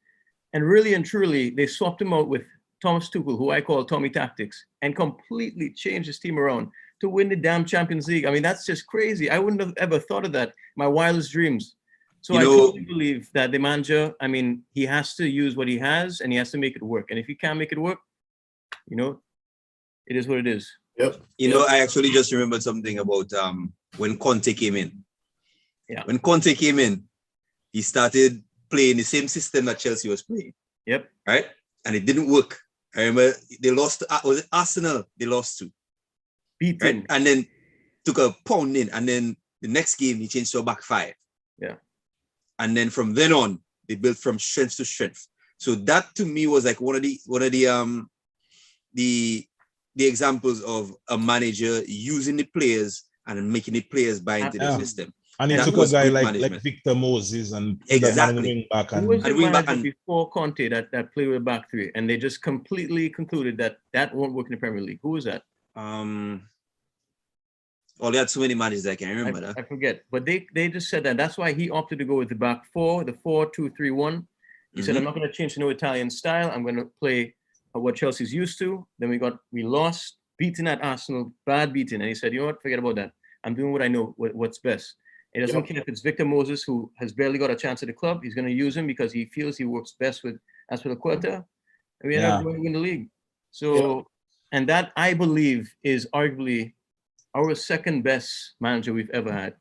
And really and truly, they swapped him out with Thomas Tuchel, who I call Tommy Tactics, and completely changed his team around to win the damn Champions League. I mean, that's just crazy. I wouldn't have ever thought of that in my wildest dreams. So I totally believe that the manager, I mean, he has to use what he has and he has to make it work. And if he can't make it work, you know, it is what it is. Yep. You know, I actually just remembered something about when Conte came in. Yeah. When Conte came in, he started playing the same system that Chelsea was playing. Yep. Right? And it didn't work. I remember they lost to, was it Arsenal? They lost to. Beaten. Right? And then took a pounding. And then the next game, he changed to a back five. Yeah. And then from then on, they built from strength to strength. So that to me was like one of the examples of a manager using the players and making the players buy into the system. And he took a guy like Victor Moses and exactly back and who was the manager before Conte that played with a back three, and they just completely concluded that won't work in the Premier League. Who was that? Well, they had so many managers I can't remember. I forget, but they just said that. That's why he opted to go with the back four, the 4-2-3-1. He said, I'm not going to change to no Italian style. I'm going to play what Chelsea's used to. Then we lost, beaten at Arsenal, bad beating. And he said, you know what, forget about that. I'm doing what I know, what's best. It doesn't care if it's Victor Moses, who has barely got a chance at the club. He's going to use him because he feels he works best with Azpilicueta. And we ended up going to win the league. So, and that, I believe, is arguably our second best manager we've ever had.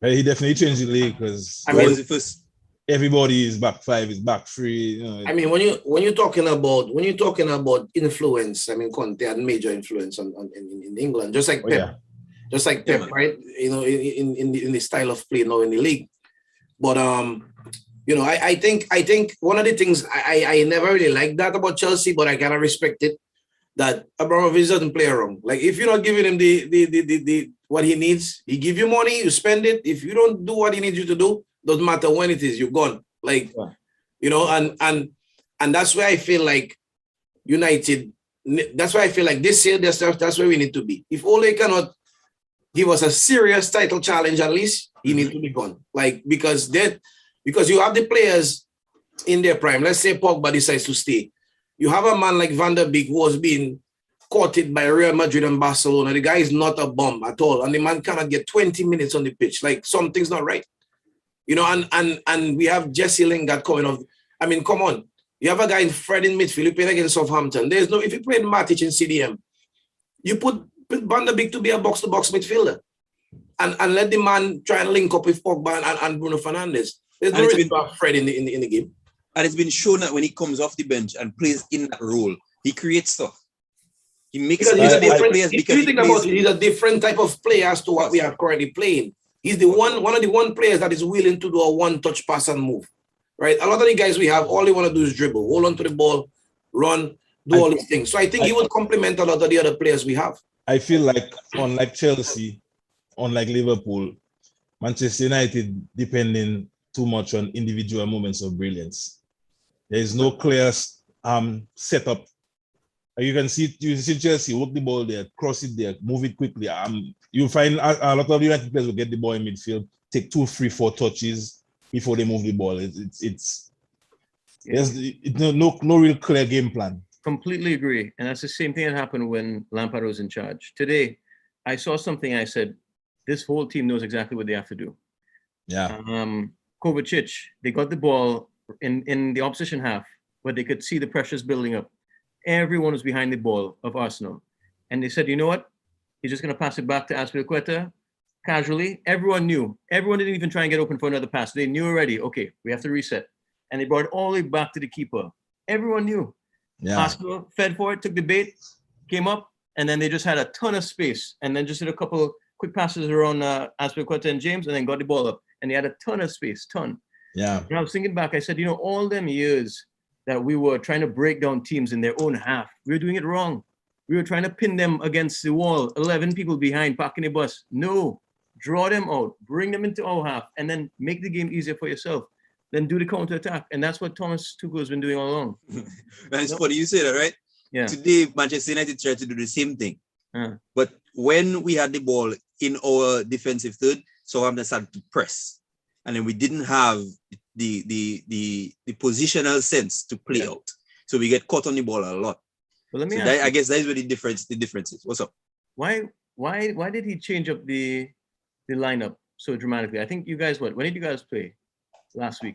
He definitely changed the league because everybody is back five, is back three. You know. I mean, when you're talking about influence, I mean, Conte had major influence in England, just like Pep. Just like Pep, right? You know, in the style of play now in the league. But you know, I think one of the things I never really liked that about Chelsea, but I kind of respect it, that Abramovich doesn't play around. Like, if you're not giving him the what he needs, he give you money, you spend it. If you don't do what he needs you to do, doesn't matter when it is, you're gone. Like, you know, and that's where I feel like United. That's why I feel like this year, that's where we need to be. If Ole cannot give us a serious title challenge, at least he needs to be gone. Like, because you have the players in their prime. Let's say Pogba decides to stay. You have a man like Van der Beek who has been courted by Real Madrid and Barcelona. The guy is not a bum at all. And the man cannot get 20 minutes on the pitch. Like, something's not right. You know, and we have Jesse Lingard coming off. I mean, come on. You have a guy in Fred in midfield, you playing against Southampton. If you played Matic in CDM, you put Van der Beek to be a box-to-box midfielder and let the man try and link up with Pogba and Bruno Fernandes. There's no reason to have Fred in the game. And it's been shown that when he comes off the bench and plays in that role, he creates stuff. He makes he's a different type of player as to what we are currently playing. He's the one of the players that is willing to do a one-touch pass and move. Right? A lot of the guys we have, all they want to do is dribble, hold on to the ball, run, do all these things. So I think he would complement a lot of the other players we have. I feel like, unlike Chelsea, unlike Liverpool, Manchester United depending too much on individual moments of brilliance. There is no clear setup. You see Chelsea work the ball there, cross it there, move it quickly. You find a lot of United players will get the ball in midfield, take 2, 3, 4 touches before they move the ball. There's no real clear game plan. Completely agree. And that's the same thing that happened when Lampard was in charge. Today, I saw something, I said, this whole team knows exactly what they have to do. Yeah. Kovacic, they got the ball in the opposition half where they could see the pressures building up. Everyone was behind the ball of Arsenal. And they said, you know what? He's just going to pass it back to Azpilicueta. casually. Everyone knew. Everyone didn't even try and get open for another pass. They knew already, okay, we have to reset. And they brought it all the way back to the keeper. Everyone knew. Yeah. Oscar fed for it, took the bait, came up, and then they just had a ton of space. And then just did a couple quick passes around Aspilicueta and James, and then got the ball up. And they had a ton of space, ton. Yeah. And I was thinking back, I said, all them years that we were trying to break down teams in their own half, we were doing it wrong. We were trying to pin them against the wall, 11 people behind, parking the bus. No, draw them out, bring them into our half, and then make the game easier for yourself. Then do the counter attack. And that's what Thomas Tuchel has been doing all along. It's funny you say that, right? Yeah. Today, Manchester United tried to do the same thing. But when we had the ball in our defensive third, Southampton started to press. And then we didn't have the positional sense to play out. So we get caught on the ball a lot. But let me So ask I guess that is where the difference is. What's up? Why did he change up the lineup so dramatically? I think you guys, when did you guys play? Last week?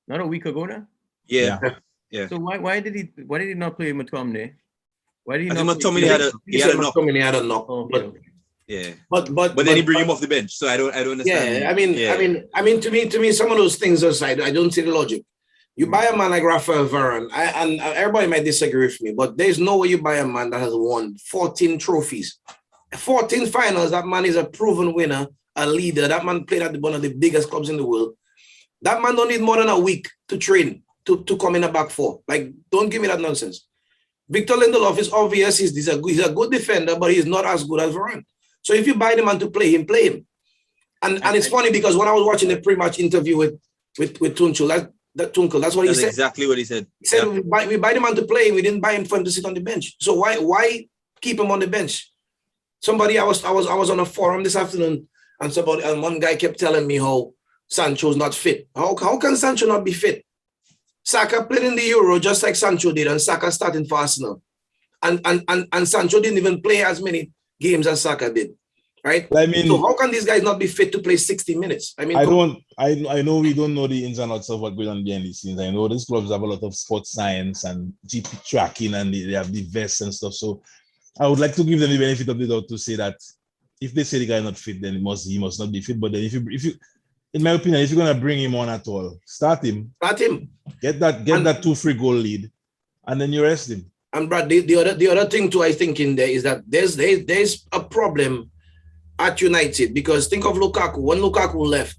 Not a week ago now? Yeah. So why did he not play McTominay? Why did he I not think play? McTominay had a knock. Oh, Okay. Yeah. But then he bring him off the bench. So I don't understand. Yeah, I mean, to me, some of those things aside, I don't see the logic. You buy a man like Rafael Varane, and everybody might disagree with me, but there's no way you buy a man that has won 14 trophies, 14 finals. That man is a proven winner, a leader. That man played at one of the biggest clubs in the world. That man don't need more than a week to train to come in a back four. Like, don't give me that nonsense. Victor Lindelof is obvious. He's a good defender, but he's not as good as Varane. So if you buy the man to play him, play him. And it's funny because when I was watching the pre-match interview with Tuchel, that's what he said. Exactly what he said. He said we buy the man to play. We didn't buy him for him to sit on the bench. So why keep him on the bench? I was on a forum this afternoon, and one guy kept telling me how Sancho's not fit. How can Sancho not be fit? Saka played in the Euro just like Sancho did, and Saka starting for Arsenal. And Sancho didn't even play as many games as Saka did. Right? I mean, so how can these guys not be fit to play 60 minutes? I mean, I know we don't know the ins and outs of what goes on behind the scenes. I know these clubs have a lot of sports science and GP tracking, and they have the vests and stuff. So I would like to give them the benefit of the doubt to say that if they say the guy not fit, then he must not be fit. But then if you in my opinion, if you're gonna bring him on at all, start him. Get that 2-3 goal lead, and then you rest him. And Brad, the other thing too, I think in there is that there's a problem at United, because think of Lukaku. When Lukaku left,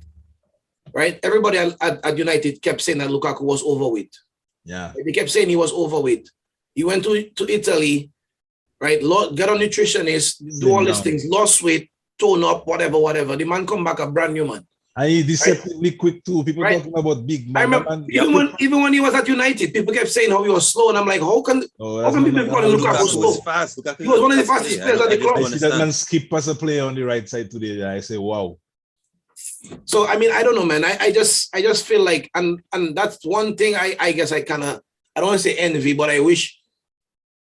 right? Everybody at United kept saying that Lukaku was overweight. Yeah. They kept saying he was overweight. He went to Italy, right? Get a nutritionist, do all these things, lost weight, tone up, whatever. The man come back a brand new man. And he's deceptively quick too. People talking about big man. I remember even when he was at United, people kept saying how he was slow, and I'm like, how can people call Lukaku slow? Fast. He was one of the fastest players at the club. I see that man skip as a player on the right side today. I say, wow. So I mean, I don't know, man. I just feel like, and that's one thing I guess I don't want to say envy, but I wish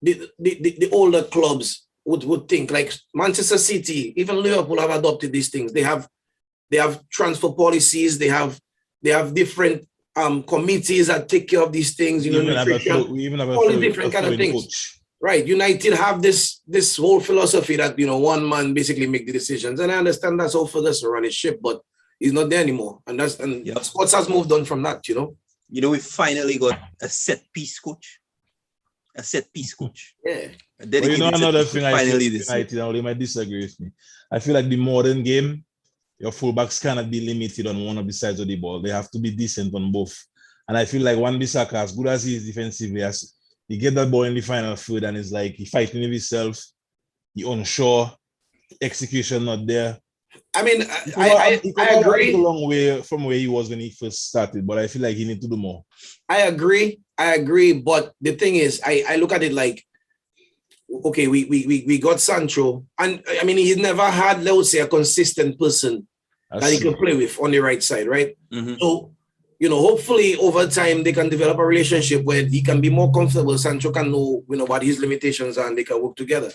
the older clubs would think, like Manchester City, even Liverpool have adopted these things. They have transfer policies. They have different committees that take care of these things. You know, we even have all the different kind of things. Coach. Right. United have this whole philosophy that, one man basically make the decisions. And I understand that's how Ferguson run his ship, but he's not there anymore. And sports has moved on from that, we finally got a set piece coach. Yeah. Another thing I feel United, they might disagree with me. I feel like the modern game, your fullbacks cannot be limited on one of the sides of the ball. They have to be decent on both. And I feel like Wan-Bissaka, as good as he is defensively, as he get that ball in the final third, and it's like he fighting with himself, he unsure, execution not there. I mean, I agree. A long way from where he was when he first started, but I feel like he need to do more. I agree. But the thing is, I look at it like, okay, we got Sancho, and I mean, he's never had, let's say, a consistent person that he can play with on the right side, right? Mm-hmm. So, hopefully over time they can develop a relationship where he can be more comfortable. Sancho can know, what his limitations are, and they can work together,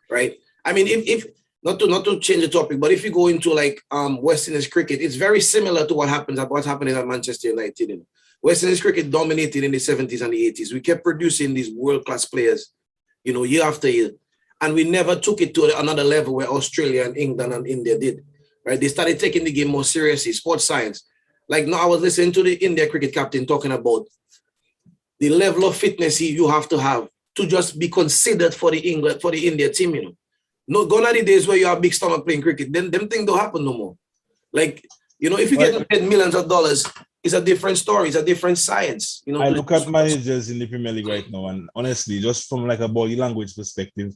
right? I mean, if not to change the topic, but if you go into like West Indies cricket, it's very similar to what's happening at Manchester United. West Indies cricket dominated in the 70s and the 80s. We kept producing these world-class players, year after year. And we never took it to another level where Australia and England and India did. right? They started taking the game more seriously, sports science. Like now I was listening to the India cricket captain talking about the level of fitness you have to just be considered for the India team, you know. No, gone are the days where you have big stomach playing cricket. Then them things don't happen no more. Like, you know, if you get paid millions of dollars, it's a different story. It's a different science. You know, I look at managers in the Premier League right now, and honestly, just from like a body language perspective,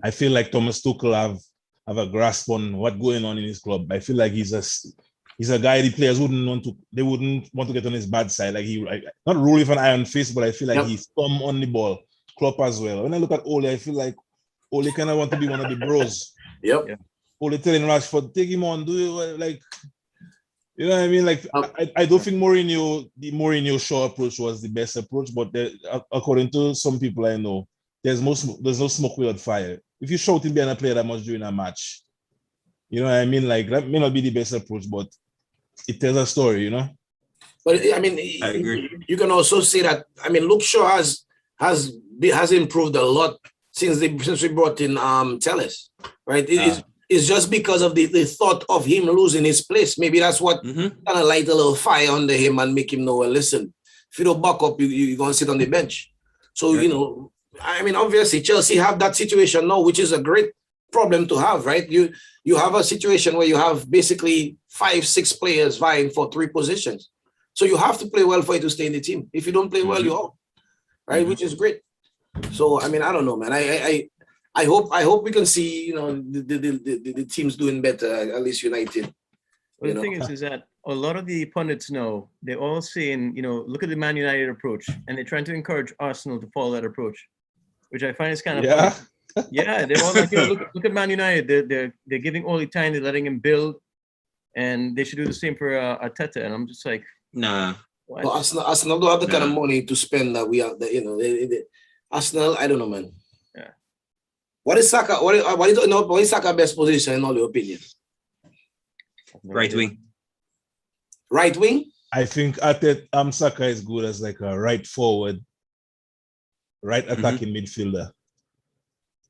I feel like Thomas Tuchel have a grasp on what's going on in his club. I feel like he's a guy the players wouldn't want to get on his bad side. Like not rule with an iron fist, but I feel like he's thumb on the ball. Klopp as well. When I look at Ole, I feel like Ole kind of want to be one of the bros. Yep. Yeah. Ole telling Rashford, take him on, do it like, you know what I mean? Like, I don't think the Mourinho Shaw approach was the best approach, but according to some people I know, there's no smoke without fire. If you shout him behind a player that much during a match, you know what I mean? Like, that may not be the best approach, but it tells a story, you know? But I mean, I agree. You can also say that, I mean, Luke Shaw has improved a lot since we brought in Telles, right? It's just because of the thought of him losing his place. Maybe that's what kind of light a little fire under him and make him know, well, listen, if you don't back up, you're going to sit on the bench. So, you know, I mean, obviously, Chelsea have that situation now, which is a great problem to have, right? You have a situation where you have basically 5-6 players vying for 3 positions. So you have to play well for you to stay in the team. If you don't play well, you're out, right? Which is great. So, I mean, I don't know, man. I hope we can see, you know, the teams doing better, at least United. Well, the thing is that a lot of the pundits know, they're all saying, you know, look at the Man United approach, and they're trying to encourage Arsenal to follow that approach, which I find is kind of funny. Yeah, they're all like, you know, look at Man United. They're giving Ole time, they're letting him build, and they should do the same for Arteta. And I'm just like, nah. Well, Arsenal don't have the kind of money to spend that we have. That, you know, Arsenal, I don't know, man. Yeah. What is Saka? What is Saka's best position in all your opinion? Right wing. Right wing? I think Saka is good as like a right forward, right attacking midfielder.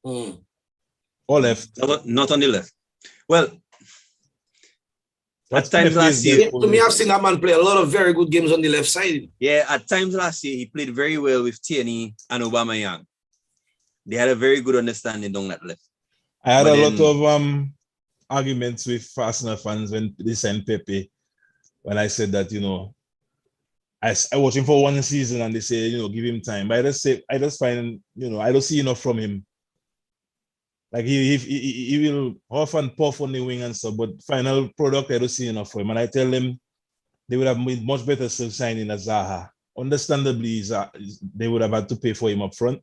Or left. Not on the left. Well, At times last year, to me, I've seen that man play a lot of very good games on the left side. Yeah, at times last year, he played very well with Tierney and Aubameyang. They had a very good understanding down that left. I had a lot of arguments with Arsenal fans when they signed Pepe, when I said that, you know, I watch him for 1 season and they say, you know, give him time. But I just find, you know, I don't see enough from him. Like he will often puff on the wing and stuff, but final product, I don't see enough for him. And I tell them they would have made much better still signing a Zaha. Understandably, they would have had to pay for him up front.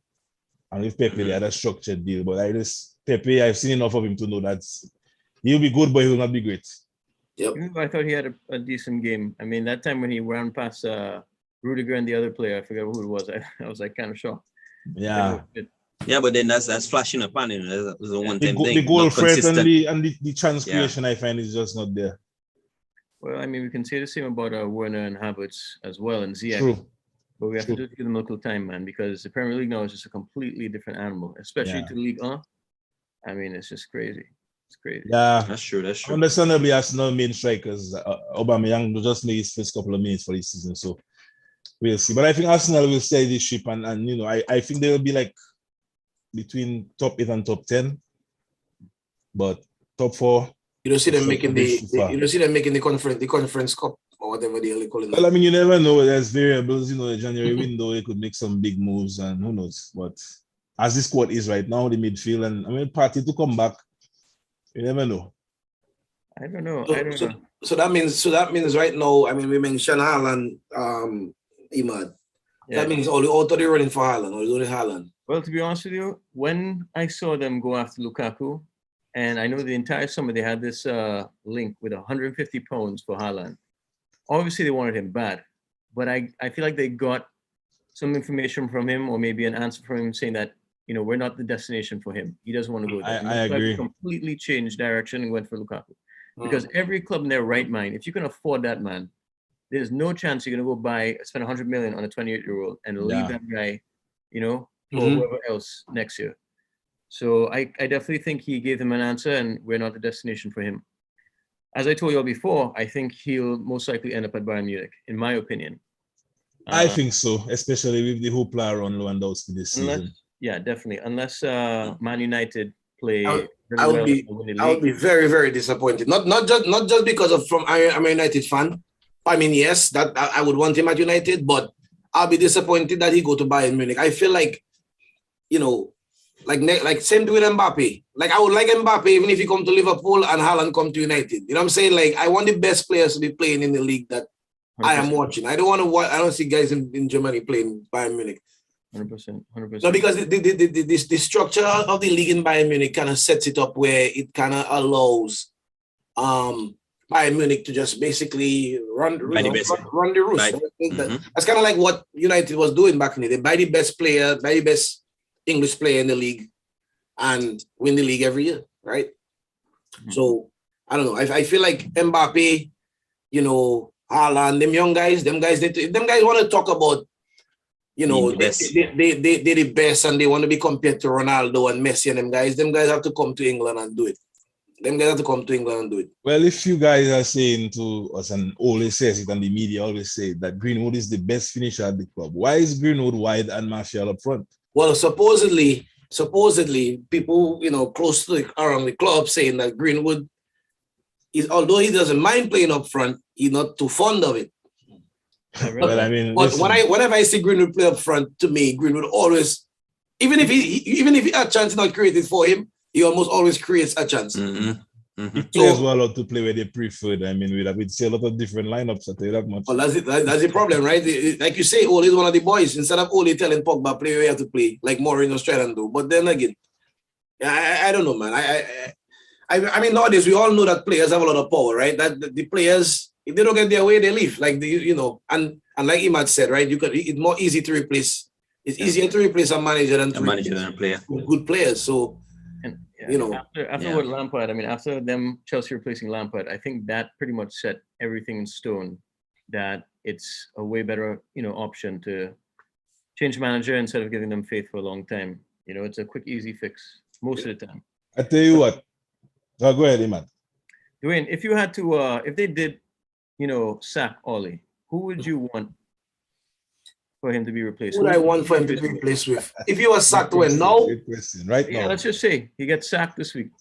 And with Pepe, they had a structured deal. But Pepe, I've seen enough of him to know that he'll be good, but he will not be great. Yep. I thought he had a decent game. I mean, that time when he ran past Rudiger and the other player, I forget who it was. I was like kind of shocked. Yeah. Yeah, but then that's flashing upon him. That's a one-time thing. The goal threat and the chance creation, I find, is just not there. Well, I mean, we can say the same about Werner and Havertz as well, and Ziyech. True. But we have to just give them a little time, man, because the Premier League now is just a completely different animal, especially to League 1. I mean, it's just crazy. It's crazy. Yeah, that's true. Understandably, Arsenal main strikers, Aubameyang just made his first couple of minutes for this season, so we'll see. But I think Arsenal will stay this ship, and you know, I think they will be like between top 8 and top 10, but top 4. You don't see them making the conference cup or whatever they call it. Well, I mean, you never know. There's variables. You know, the January window, they could make some big moves, and who knows. But as this squad is right now, the midfield, and I mean, Partey to come back, you never know. I don't know. So that means right now. I mean, we mentioned Haaland, Imad. Yeah. That means all the running for Haaland, or only Haaland. Well, to be honest with you, when I saw them go after Lukaku, and I know the entire summer they had this link with £150 for Haaland. Obviously, they wanted him bad, but I feel like they got some information from him, or maybe an answer from him saying that, you know, we're not the destination for him. He doesn't want to go there. I agree. Completely changed direction and went for Lukaku. Because every club in their right mind, if you can afford that man, there's no chance you're going to go spend 100 million on a 28-year-old and leave that guy, you know, for whoever else next year. So I definitely think he gave them an answer, and we're not the destination for him. as I told you all before, I think he'll most likely end up at Bayern Munich, in my opinion. I think so, especially with the hoopla around Lewandowski this season. Yeah, definitely. Unless Man United play I really would well be and win the I would league. be very, very disappointed. Not just because of I'm a United fan. I mean, yes, that I would want him at United, but I'll be disappointed that he go to Bayern Munich. I feel like, you know, like same thing with Mbappe. Like I would like Mbappe even if he come to Liverpool and Haaland come to United. You know what I'm saying? Like I want the best players to be playing in the league that 100%. I am watching. I don't want to watch. I don't see guys in Germany playing Bayern Munich. 100%. No, because the structure of the league in Bayern Munich kind of sets it up where it kind of allows Bayern Munich to just basically run the roost. That's kind of like what United was doing back in the day. Buy the best player, buy the best English player in the league and win the league every year, right? So, I don't know. I feel like Mbappe, you know, Haaland, them guys want to talk about, you know, they're the best and they want to be compared to Ronaldo and Messi and them guys have to come to England and do it. Well, if you guys are saying to us, and always says it, and the media always say that Greenwood is the best finisher at the club, why is Greenwood wide and Martial up front? Well, supposedly, people, you know, close to around the club saying that Greenwood is, although he doesn't mind playing up front, he's not too fond of it. Well, I mean, but whenever I see Greenwood play up front, to me, Greenwood always, even if he a chance not created for him, he almost always creates a chance. If players were allowed to play where they preferred, I mean, we'd see a lot of different lineups. I tell you that much. Well, that's the problem, right? Like you say, Ole is one of the boys. Instead of Ole telling Pogba play where you have to play, like Mourinho's trying to do. But then again, I don't know, man. I mean, nowadays we all know that players have a lot of power, right? That the players, if they don't get their way, they leave. Like you know, and like Imad said, right? It's more easy to replace. It's easier to replace a manager than a player. Good players. So. You know, after what Lampard, I mean, after them Chelsea replacing Lampard, I think that pretty much set everything in stone. That it's a way better, you know, option to change manager instead of giving them faith for a long time. You know, it's a quick, easy fix most of the time. I tell you what. Oh, go ahead, Imad. Dwayne, if you had to, if they did, you know, sack Ole, who would you want for him to be replaced? Who would I want for him to be replaced with? If he was sacked when now? Right now. Yeah, let's just say he gets sacked this week.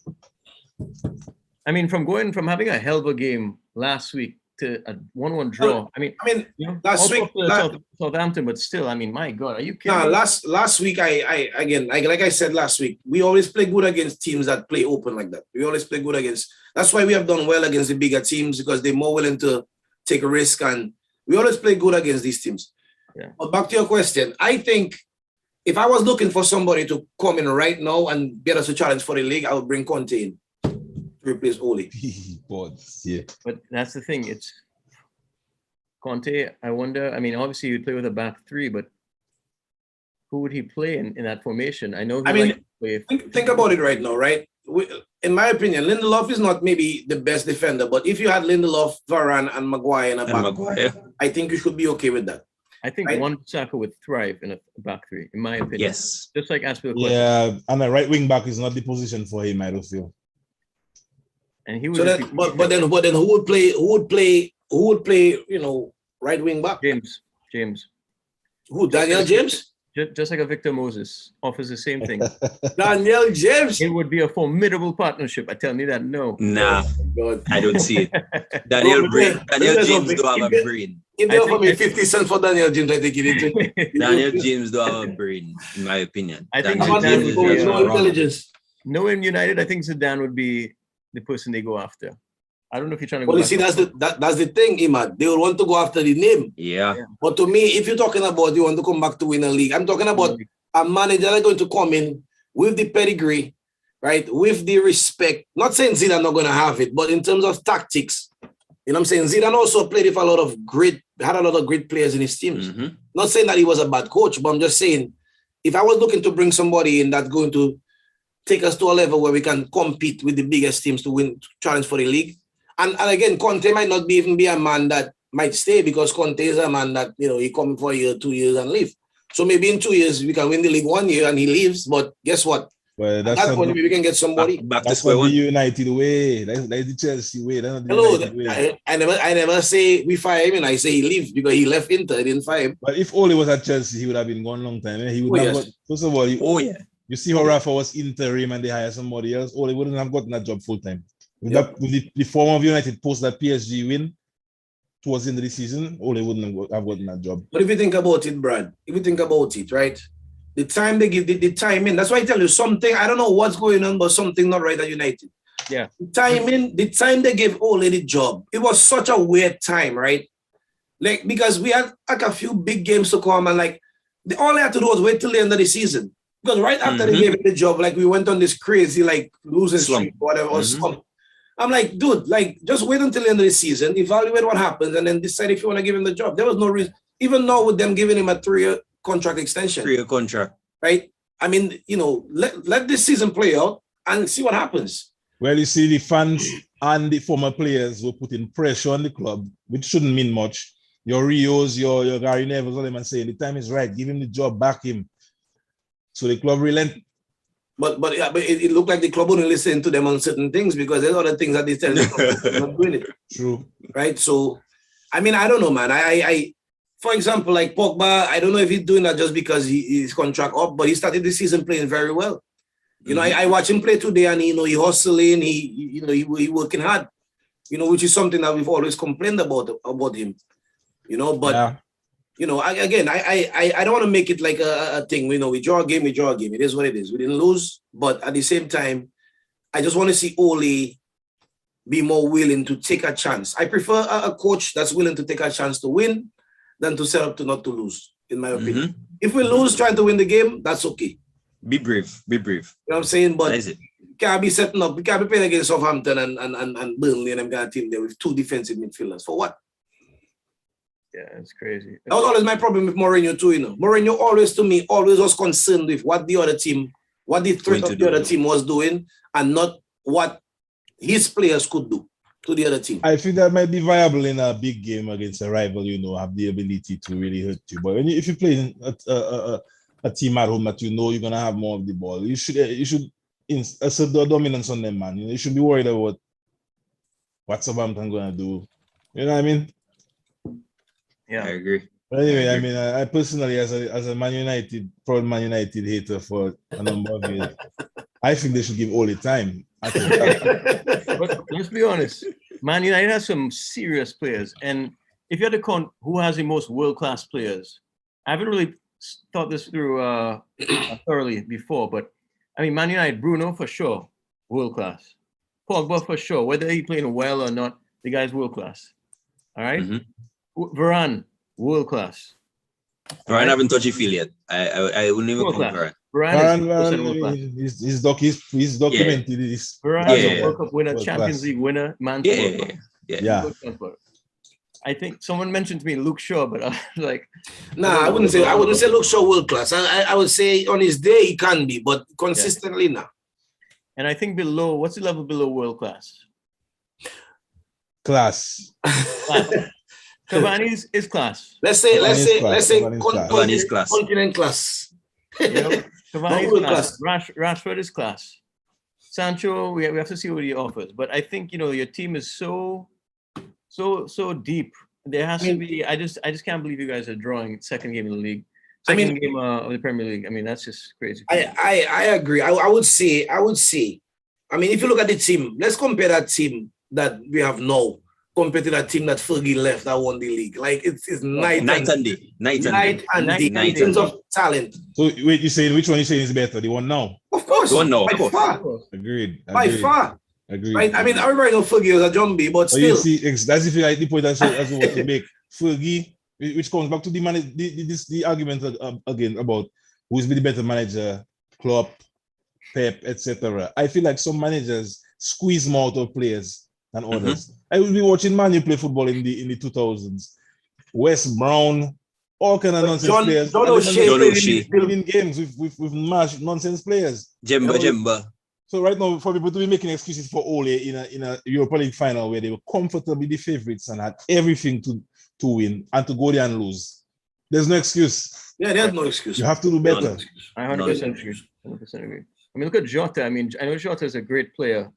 I mean, from having a hell of a game last week to a 1-1 draw. I mean, you know, last week Southampton, but still, I mean, my God, are you kidding? No, last week I again, like I said last week, we always play good against teams that play open like that. We always play good against. That's why we have done well against the bigger teams, because they're more willing to take a risk, and we always play good against these teams. Yeah. But back to your question, I think if I was looking for somebody to come in right now and get us a challenge for the league, I would bring Conte in to replace Ole. Yeah. But that's the thing. It's Conte. I wonder. I mean, obviously you'd play with a back three, but who would he play in that formation? I know. Think about it right now, right? In my opinion, Lindelof is not maybe the best defender, but if you had Lindelof, Varane, and Maguire in a back, I think you should be okay with that. I think Wan-Bissaka would thrive in a back three, in my opinion. Yes. Just like Aspilicueta. Yeah, and a right wing back is not the position for him, I don't feel. And he would. So then, but then who would play? Who would play? You know, right wing back. James. Who? Daniel James. Just like a Victor Moses offers the same thing. Daniel James. It would be a formidable partnership. I tell you that. No. Nah, I don't see it. Daniel James don't have a brain. If they offer me 50 cents for Daniel James, I take it. Daniel James don't have a brain, in my opinion. I think Zidane would be no intelligence. Knowing United, I think Zidane would be the person they go after. I don't know if you're trying to go. Well, you see, that's the thing, Imad. They would want to go after the name. Yeah. But to me, if you're talking about you want to come back to win a league, I'm talking about a manager that's going to come in with the pedigree, right? With the respect. Not saying Zidane not going to have it, but in terms of tactics, you know what I'm saying? Zidane also played with had a lot of great players in his teams. Mm-hmm. Not saying that he was a bad coach, but I'm just saying, if I was looking to bring somebody in that's going to take us to a level where we can compete with the biggest teams to win, challenge for the league. And again, Conte might not even be a man that might stay, because Conte is a man that, you know, he come for a year, 2 years and leave. So maybe in 2 years we can win the league 1 year and he leaves. But guess what? Well, that's That's when we can get somebody. Back to that's square not the one. United way. That's the Chelsea way. That's not the Hello, United way. I never say we fire him, and I say he leave because he left Inter. I didn't fire him. But if Ole was at Chelsea, he would have been gone a long time. He would have got. First of all, Oh yeah. you see how Rafa was interim and they hire somebody else. Ole wouldn't have gotten that job full time. With, with the form of United post that PSG win towards the end of the season, Ole wouldn't have gotten that job. But if you think about it, Brad, if you think about it, right? The time they give the timing, that's why I tell you something. I don't know what's going on, but something not right at United. Yeah. The time they gave Ole the job, it was such a weird time, right? Like, because we had like a few big games to come, and like all they had to do was wait till the end of the season. Because right after they gave him the job, like we went on this crazy like losing streak, whatever, or slump. I'm like, dude, like just wait until the end of the season, evaluate what happens, and then decide if you want to give him the job. There was no reason, even now with them giving him a 3-year contract extension. 3-year contract. Right? I mean, you know, let this season play out and see what happens. Well, you see, the fans and the former players were putting pressure on the club, which shouldn't mean much. Your Rios, your Gary Neville, all them and saying the time is right, give him the job, back him. So the club relent. But it looked like the club wouldn't listen to them on certain things because there's other things that they tell them not doing it. True. Right? So, I mean, I don't know, man. I for example, like Pogba, I don't know if he's doing that just because his contract up, but he started the season playing very well. You know, I watch him play today, and he hustling, he working hard. You know, which is something that we've always complained about him. You know, but you know, I don't want to make it like a thing. You know, we draw a game. It is what it is. We didn't lose, but at the same time, I just want to see Ole be more willing to take a chance. I prefer a coach that's willing to take a chance to win than to set up to not to lose, in my opinion. If we lose trying to win the game, that's okay. Be brave. You know what I'm saying? But that is it. Can't be setting up. We can't be playing against Southampton and Burnley and them kind of team there with 2 defensive midfielders. For what? Yeah, it's crazy. That was always my problem with Mourinho too, you know. Mourinho always was concerned with what the other team, what the threat of the other team was doing, and not what his players could do to the other team. I think that might be viable in a big game against a rival, you know, have the ability to really hurt you. But if you play a team at home that you know you're gonna have more of the ball, you should assert the dominance on them, man. You know, you should be worried about what Southampton gonna do. You know what I mean? Yeah, I agree. But anyway, I mean, I personally, as a proud Man United hater for a number of years, I think they should give Ole time. But let's be honest, Man United has some serious players, and if you had to count who has the most world-class players, I haven't really thought this through thoroughly before, but I mean, Man United, Bruno for sure, world-class. Pogba for sure, whether he's playing well or not, the guy's world-class. All right? Varane, world-class. Varane haven't touched feel yet. I wouldn't even count Varane. Varane, he's documented this. Varane is a World Cup winner, Champions League winner, man. Yeah. I think someone mentioned to me Luke Shaw, but I was like, nah, I wouldn't say Luke Shaw world class. I would say on his day he can be, but consistently now. And I think below, what's the level below world class? Class. Cavani is class. Let's say class. Continent class. Cavani is class. Rashford is class. Sancho, we have to see what he offers. But I think, you know, your team is so deep. There has to be. I just can't believe you guys are drawing second game in the league. Second game of the Premier League. I mean, that's just crazy. I agree. I would say. I mean, if you look at the team, let's compare that team that we have now compared to that team that Fergie left that won the league. Like it's night and day. Night and day in terms of talent. So wait, you saying which one you saying is better? The one now? Of course. The one now. By far. Agreed. By far. Agreed. Right? I mean, everybody knows Fergie was a jumbie, but still. You see, that's if you like the point that's what to make. Fergie, which comes back to the argument again about who's the better manager, Klopp, Pep, etc. I feel like some managers squeeze more out of players than others. I will be watching Man U play football in the 2000s. West Brown, all kind of nonsense players. John O'Shea in games with nonsense players. Jemba. So right now, for people to be making excuses for Ole in a Europa League final where they were comfortably the favorites and had everything to win and to go there and lose, there's no excuse. Yeah, there's no excuse. You have to do better. I 100% agree. 100% agree. I mean, look at Jota. I mean, I know Jota is a great player,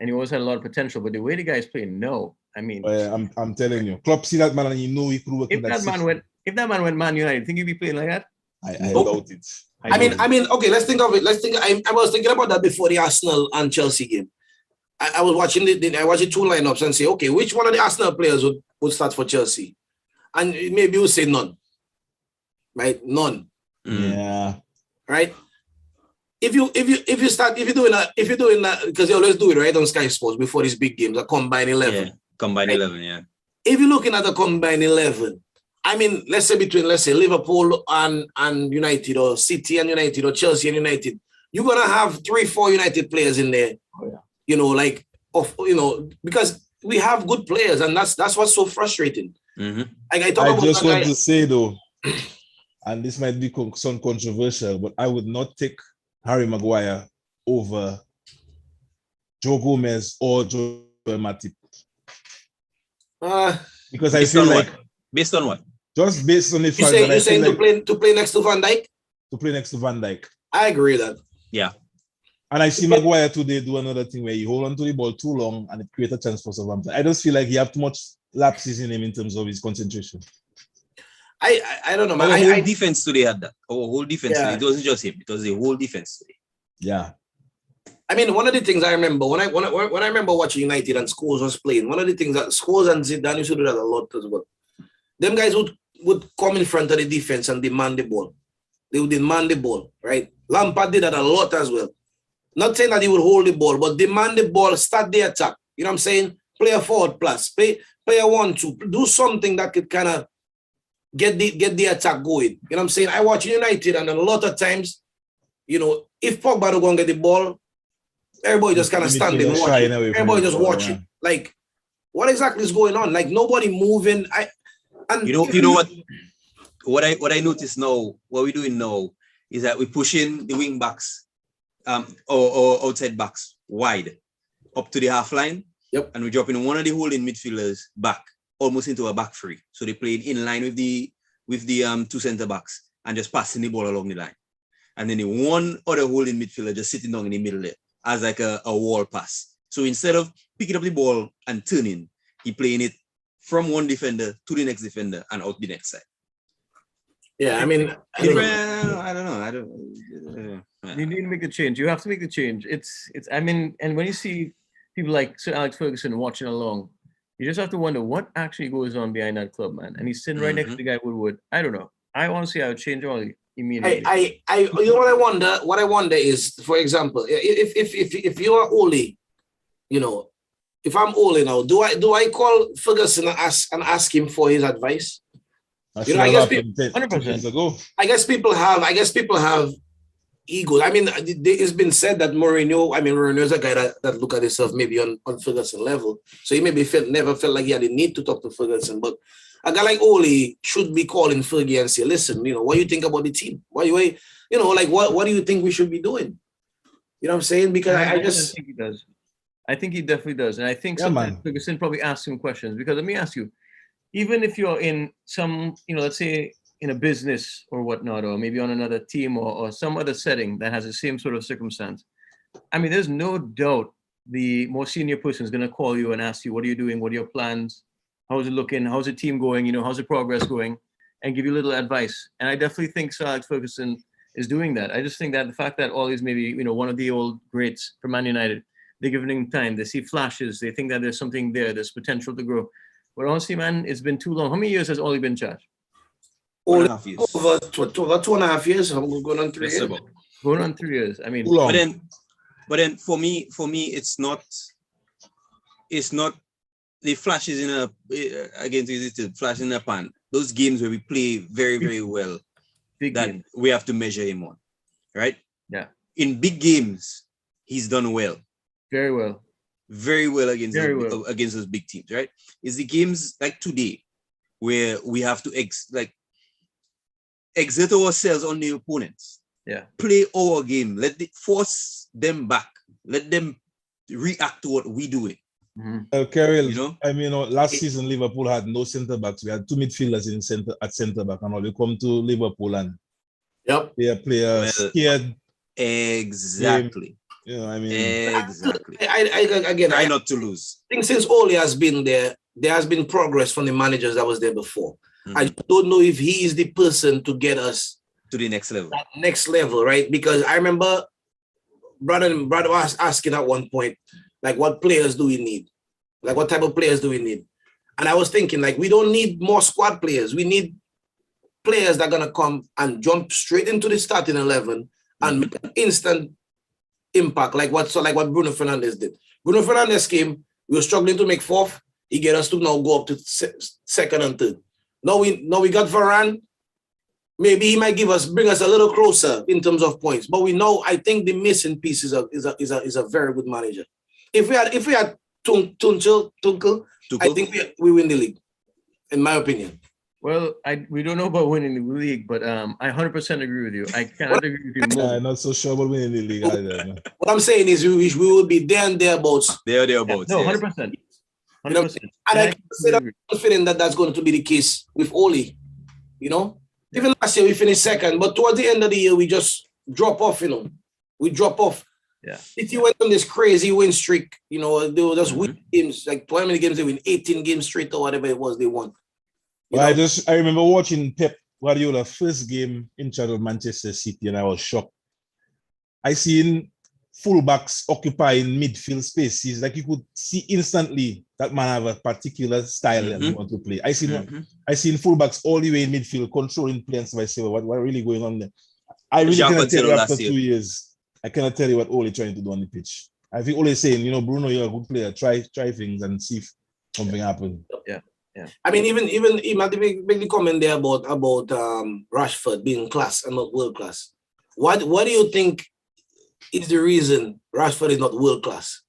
and he always had a lot of potential. But the way the guys play, no. I mean, I'm telling you, Klopp see that man and you know he could work in if that that man system. if that man went Man United, think he'd be playing like that? I Nope. doubt it. I mean, okay, let's think of it. I was thinking about that before the Arsenal and Chelsea game. I was watching I watched the two lineups and say, okay, which one of the Arsenal players would start for Chelsea? And maybe you say none. Right? None. Yeah. Right? If you're doing that, because you always do it right on Sky Sports before these big games, a combined 11. Yeah, combined Right? 11, yeah. If you're looking at a combined 11, I mean, let's say Liverpool and United, or City and United, or Chelsea and United, you're gonna have 3-4 United players in there. Oh, yeah. You know, because we have good players, and that's what's so frustrating. Mm-hmm. Like I just want to say though, and this might be some controversial, but I would not take Harry Maguire over Joe Gomez or Joel Matip. Because I feel like based on what? Just based on the fact that you're saying to play next to Van Dijk? To play next to Van Dijk. I agree with that. Yeah. And I see Maguire today do another thing where he hold on to the ball too long and it creates a chance for Southampton. I just feel like he have too much lapses in him in terms of his concentration. I don't know, man. Our whole defense today had that. Our whole defense today. It wasn't just him. It was the whole defense today. Yeah. I mean, one of the things I remember when I remember watching United and Scholes was playing, one of the things that Scholes and Zidane used to do that a lot as well. Them guys would come in front of the defense and demand the ball. They would demand the ball, right? Lampard did that a lot as well. Not saying that he would hold the ball, but demand the ball, start the attack. You know what I'm saying? Play a forward plus, play a 1-2, do something that could kind of get the attack going. You know what I'm saying? I watch United, and a lot of times, you know, if Pogba don't go and get the ball, everybody just kind of standing and watching. Everybody just watching. Yeah. Like, what exactly is going on? Like, nobody moving. You know what I notice now, what we're doing now is that we're pushing the wing backs or outside backs wide up to the half line. Yep. And we're dropping one of the holding midfielders back almost into a back three. So they played in line with the two center backs and just passing the ball along the line. And then the one other holding midfielder just sitting down in the middle there as like a wall pass. So instead of picking up the ball and turning, he playing it from one defender to the next defender and out the next side. Yeah, I mean, I don't know. You need to make a change. You have to make the change. It's. I mean, and when you see people like Sir Alex Ferguson watching along, you just have to wonder what actually goes on behind that club, man. And he's sitting right next to the guy Woodward. I don't know. I honestly, I would change all immediately. You know what I wonder is, for example, if you are Ole, you know, if I'm Ole now, do I call Ferguson and ask him for his advice? You know, I guess 100%. I guess people have egos. I mean, it's been said that Mourinho's a guy that look at himself maybe on Ferguson level. So he maybe never felt like he had the need to talk to Ferguson. But a guy like Ole should be calling Fergie and say, listen, you know, what do you think about the team? What do you think we should be doing? You know what I'm saying? Because I think he does. I think he definitely does. And I think sometimes Ferguson probably asks him questions. Because let me ask you, even if you're in some, you know, let's say in a business or whatnot, or maybe on another team or some other setting that has the same sort of circumstance, I mean, there's no doubt the more senior person is going to call you and ask you, what are you doing? What are your plans? How's it looking? How's the team going? You know, how's the progress going? And give you a little advice. And I definitely think Sir Alex Ferguson is doing that. I just think that the fact that all these maybe, you know, one of the old greats from Man United, they're giving him time. They see flashes. They think that there's something there. There's potential to grow. But honestly, man, it's been too long. How many years has Ole been in charge? Over 2.5 years. I'm going on 3 years. Going on 3 years. I mean, but then for me, it's not the flashes against the flash in the pan. Those games where we play very, very well, we have to measure him on, right? Yeah. In big games, he's done well. Very well. Very well against those big teams, right? It's the games like today where we have to exert ourselves on the opponents. Yeah. Play our game. Force them back. Let them react to what we're doing. Carol, you know? I mean, last season Liverpool had no centre backs. We had two midfielders at centre back, and all they come to Liverpool and they play scared Exactly. You know, I mean, Exactly. Again, Try I not to lose. think since Ole has been there has been progress from the managers that was there before. I Mhm. don't know if he is the person to get us To the next level. that next level, right? Because I remember brother was asking at one point, like, what players do we need? Like, what type of players do we need? And I was thinking, like, we don't need more squad players. We need players that are gonna come and jump straight into the starting 11 and make an instant impact, like what Bruno Fernandes did. Bruno Fernandes came, we were struggling to make fourth. He get us to now go up to second and third. Now we got Varane. Maybe he might bring us a little closer in terms of points. But we know, I think the missing piece is a very good manager. If we had Tuchel, I think we win the league, in my opinion. Well, we don't know about winning the league, but I 100% agree with you. I cannot agree with you more. I'm not so sure about winning the league either. Man. What I'm saying is we will be there and thereabouts. Thereabouts. No, yes. 100%. You know, 100%. and I can say that I'm confident that that's going to be the case with Ole. You know, even last year we finished second, but towards the end of the year we just drop off. You know, we drop off. Yeah. City went on this crazy win streak. You know, they were just win games, like 20 many games they win, 18 games straight or whatever it was they won. Well, I remember watching Pep Guardiola first game in charge of Manchester City, and I was shocked. I seen fullbacks occupying midfield spaces, like you could see instantly that man have a particular style that he want to play. I seen fullbacks all the way in midfield controlling play and stuff. I say, what really going on there? I really cannot tell you after 2 years. I cannot tell you what Ole trying to do on the pitch. I think Ole is saying, you know, Bruno, you're a good player. Try things and see if something happens. Yeah. Yeah. I mean, even he might make the comment there about Rashford being class and not world class. What do you think is the reason Rashford is not world class?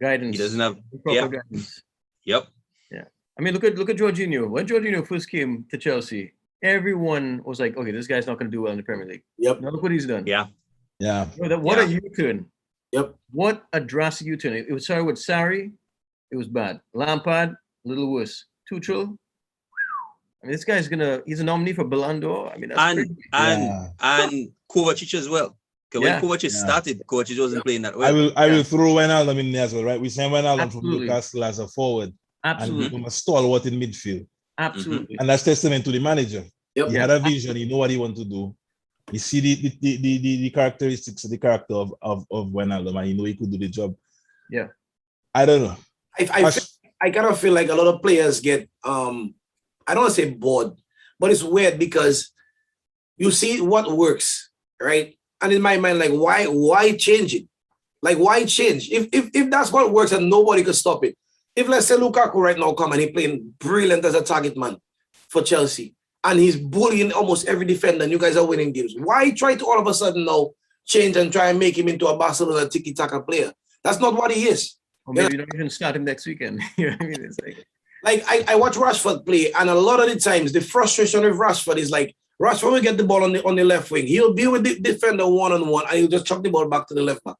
Guidance. He doesn't have proper guidance. Yep. Yeah. I mean, look at Jorginho. When Jorginho first came to Chelsea, everyone was like, okay, this guy's not going to do well in the Premier League. Yep. Now look what he's done. Yeah. Yeah. What a U-turn. Yep. What a drastic U-turn. It was started with Sarri. It was bad. Lampard, a little worse. Tuchel. I mean, this guy's he's a nominee for Ballon d'Or. I mean, that's crazy. And Kovacic as well. Because when Kovacic started, Kovacic wasn't playing that well. I will throw Wijnaldum in there as well, right? We sent Wijnaldum from Newcastle as a forward. Absolutely. And become a stalwart in midfield. Absolutely. And that's testament to the manager. Yep. He had a vision. He know what he want to do. You see the characteristics of the character of Wijnaldum, and you know he could do the job. Yeah. I don't know. I kind of feel like a lot of players get I don't want to say bored, but it's weird because you see what works, right? And in my mind, like why change it? Like why change? If that's what works and nobody could stop it. If let's say Lukaku right now come and he's playing brilliant as a target man for Chelsea and he's bullying almost every defender and you guys are winning games, why try to all of a sudden now change and try and make him into a Barcelona tiki-taka player? That's not what he is. Or maybe you don't even start him next weekend. You know what I mean? It's like I watch Rashford play, and a lot of the times the frustration of Rashford is like Rashford will get the ball on the left wing. He'll be with the defender one-on-one, and he'll just chuck the ball back to the left back.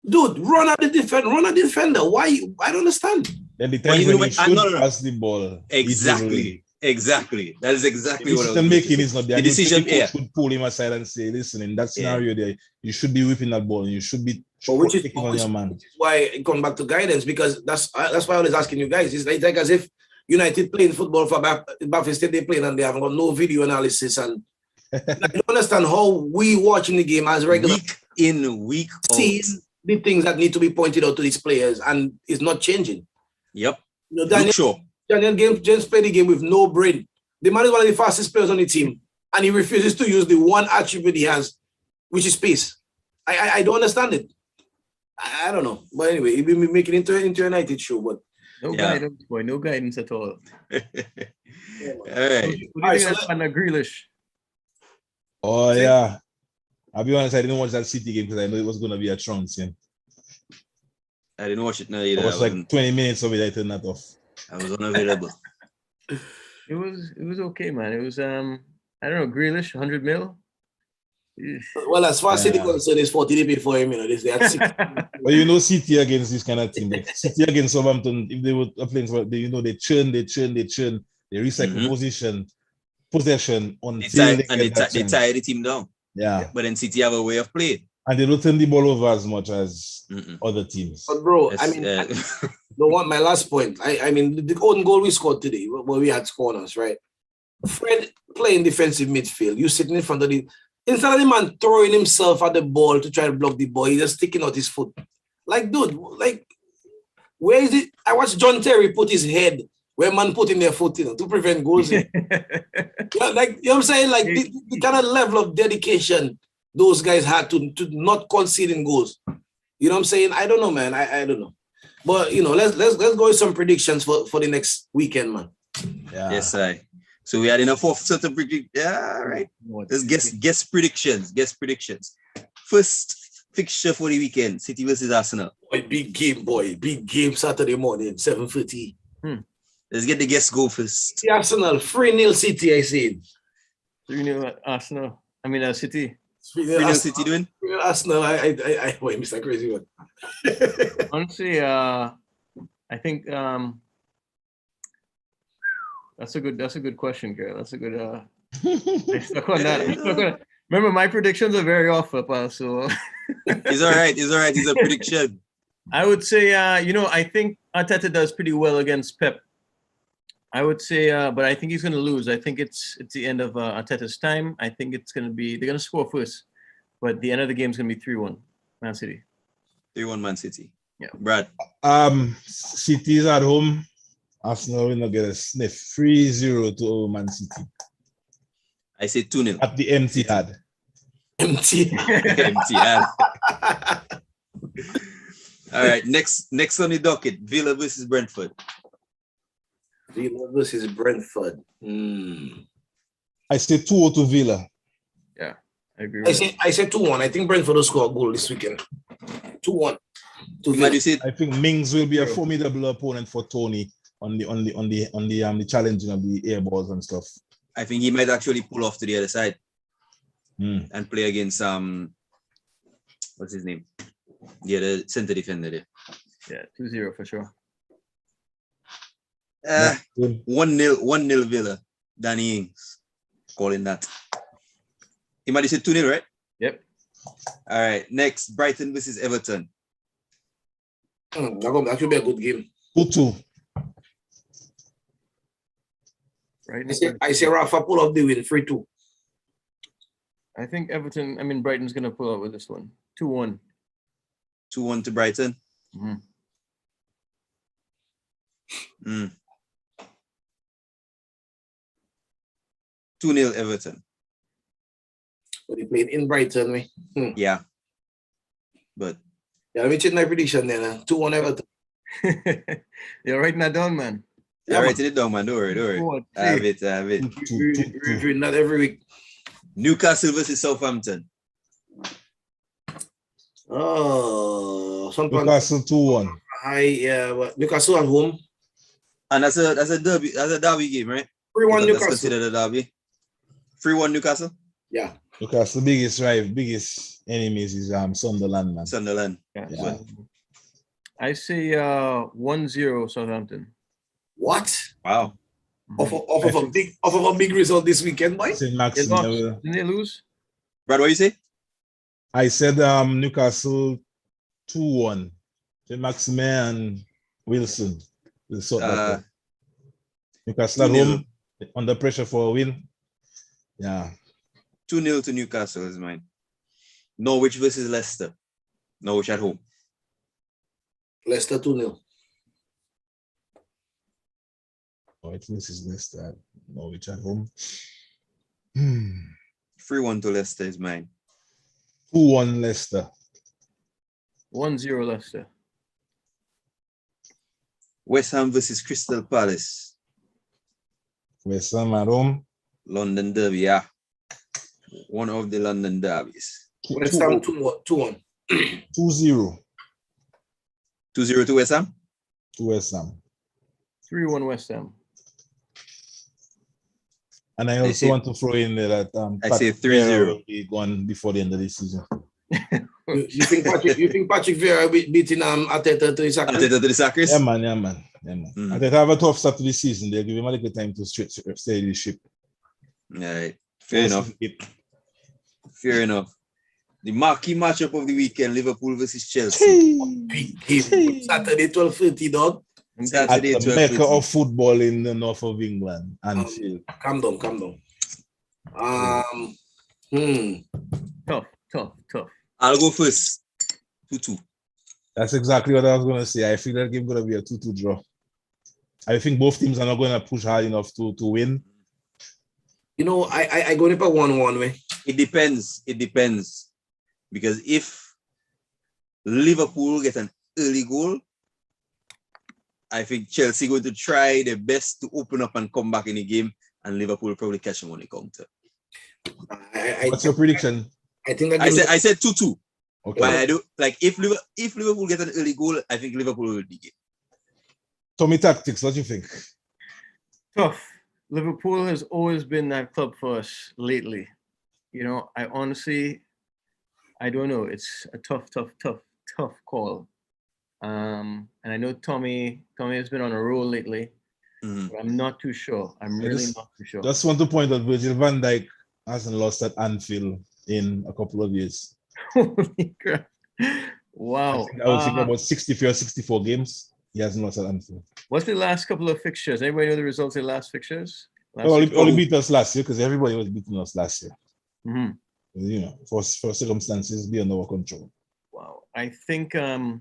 Dude, run at the defender. Why? I don't understand. Then the time when he should pass the ball. Exactly. That is exactly what I was decision making is not there. The decision, should pull him aside and say, listen, in that scenario there, you should be whipping that ball and you should be taking on your man. Which is why it comes back to guidance, because that's why I was asking you guys. It's like as if United playing football for Buffett State, they playing and they haven't got no video analysis. And I don't understand how we watching the game as regular week in, week out. See the things that need to be pointed out to these players, and it's not changing. Yep. You know, Daniel James played the game with no brain. The man is one of the fastest players on the team, and he refuses to use the one attribute he has, which is pace. I don't understand it. I don't know. But anyway, he'll be making it into a United show. But no guidance, boy. No guidance at all. All right. What do you think of Grealish? Oh, yeah. I'll be honest, I didn't watch that City game because I know it was going to be a trounce. Yeah. I didn't watch it now either. It was like 20 minutes of it. I turned that off. I was unavailable. It was okay, man. It was I don't know, Grealish, 100 mil. Well, as far as City concerned, it's 40 paid for him. You know, they had 6. But you know, City against this kind of team, like City against Southampton, if they were playing, they churn, they recycle possession until they tie the team down. Yeah. But then City have a way of playing. And they don't turn the ball over as much as other teams. But bro, Yes, I mean, my last point. I mean, the own goal we scored today, where we had corners, right? Fred playing defensive midfield. You sitting in front of instead of the man throwing himself at the ball to try to block the ball, he's just sticking out his foot. Like, dude, like, where is it? I watched John Terry put his head where man put in their foot, to prevent goals. Like, you know what I'm saying? Like, the kind of level of dedication those guys had to not conceding goals. You know what I'm saying? I don't know, man. I don't know. But, let's go with some predictions for the next weekend, man. Yeah. Yes, I. So we had enough of certain predict. Yeah, all right. Let's guess predictions. Guess predictions. First fixture for the weekend: City versus Arsenal. Boy, big game Saturday morning, 7:30. Let's get the guess go first. The Arsenal 3-0 City. I said 3-0 Arsenal. I mean, City. 3-0 City doing. Arsenal. I wait, Mr. Crazy One. Honestly, I think that's a good question, girl. That's a good. I stuck on that. Remember, my predictions are very off, Papa. So It's all right. It's a prediction. I would say, I think Arteta does pretty well against Pep. I would say, but I think he's going to lose. I think it's the end of Arteta's time. I think they're going to score first, but the end of the game is going to be 3-1 Man City. 3-1 Man City. Yeah. Brad. City's at home. Arsenal will not get a sniff. 3-0 to Man City. I say 2-0. At the Etihad. Empty. Empty. All right. Next on the docket: Villa versus Brentford. Villa versus Brentford. I say 2-0 to Villa. Yeah, I agree. I say 2-1. I think Brentford will score a goal this weekend. 2-1 to Villa. I think Mings will be a formidable opponent for Tony on the challenging of the air balls and stuff. I think he might actually pull off to the other side and play against what's his name? Yeah, the center defender there. Yeah, 2-0 for sure. 1-0 Villa. Danny Ings calling that. He might have said 2-0, right? Yep. All right. Next, Brighton versus Everton. That should be a good game. 2-2. Right. I say Rafa pull off the win, 3-2. I think Brighton's going to pull out with this one. 2-1. 2-1 to Brighton. 2-0 Everton. But they played in Brighton. Yeah. But yeah, let me check my prediction then. 2-1 Everton. You're writing that down, man. I'm writing it down, man. Don't worry. I have it. Reviewing that every week. Newcastle versus Southampton. Oh, Newcastle 2-1. But Newcastle at home. And that's a derby. That's a derby game, right? 3-1 Newcastle. That's considered a derby. 3-1 Newcastle. Yeah. Newcastle biggest enemies is Sunderland, man. Sunderland. Yeah. I say 1-0 Southampton. What? Wow. Off of a big result this weekend, boy. St. Didn't Maximin. they lose? Brad, what you say? I said Newcastle 2-1. St. Maximin and Wilson will sort that out. Newcastle at home, under pressure for a win. Yeah. 2-0 to Newcastle is mine. Norwich versus Leicester. Norwich at home. Leicester 2-0. Norwich versus Leicester. Norwich at home. 3-1 to Leicester is mine. 2-1 Leicester. 1-0 Leicester. West Ham versus Crystal Palace. West Ham at home. London derby, yeah. One of the London derbies. West Ham 2-1. 2-0 to West Ham? to West Ham. 3-1 West Ham. And I also want to throw in there that I say 3-0 will be gone before the end of the season. You think Patrick Vieira beating Arteta to his sack? Arteta to the Sackers? Yeah, man. Arteta have a tough start to the season. They'll give him a little time to steady the ship. All right. Fair enough. Fair enough. The marquee matchup of the weekend, Liverpool versus Chelsea. Big game. Saturday 12:30, dog. At Saturday, the mecca 12:30. of football in the north of England, Anfield. Calm down. Tough. I'll go first. 2-2. That's exactly what I was going to say. I feel that game going to be a 2-2 draw. I think both teams are not going to push hard enough to win. You know, I go for 1-1 way. It depends. Because if Liverpool get an early goal, I think Chelsea going to try their best to open up and come back in the game, and Liverpool will probably catch them on the counter. What's your prediction? I think that I said 2-2. Okay. But I do like if Liverpool get an early goal, I think Liverpool will be game. Tommy Tactics, what do you think? Tough. Liverpool has always been that club for us lately. You know, I honestly, I don't know. It's a tough call. And I know Tommy has been on a roll lately. Mhm. But I'm not too sure. I'm really not too sure. Just want to point out Virgil van Dijk hasn't lost at Anfield in a couple of years. Holy crap. Wow. I was thinking about 63 or 64 games. He hasn't lost at Anfield. What's the last couple of fixtures? Anybody know the results of the last fixtures? Only beat us last year because everybody was beating us last year. Mm-hmm. You know, for circumstances beyond our control. Wow. I think I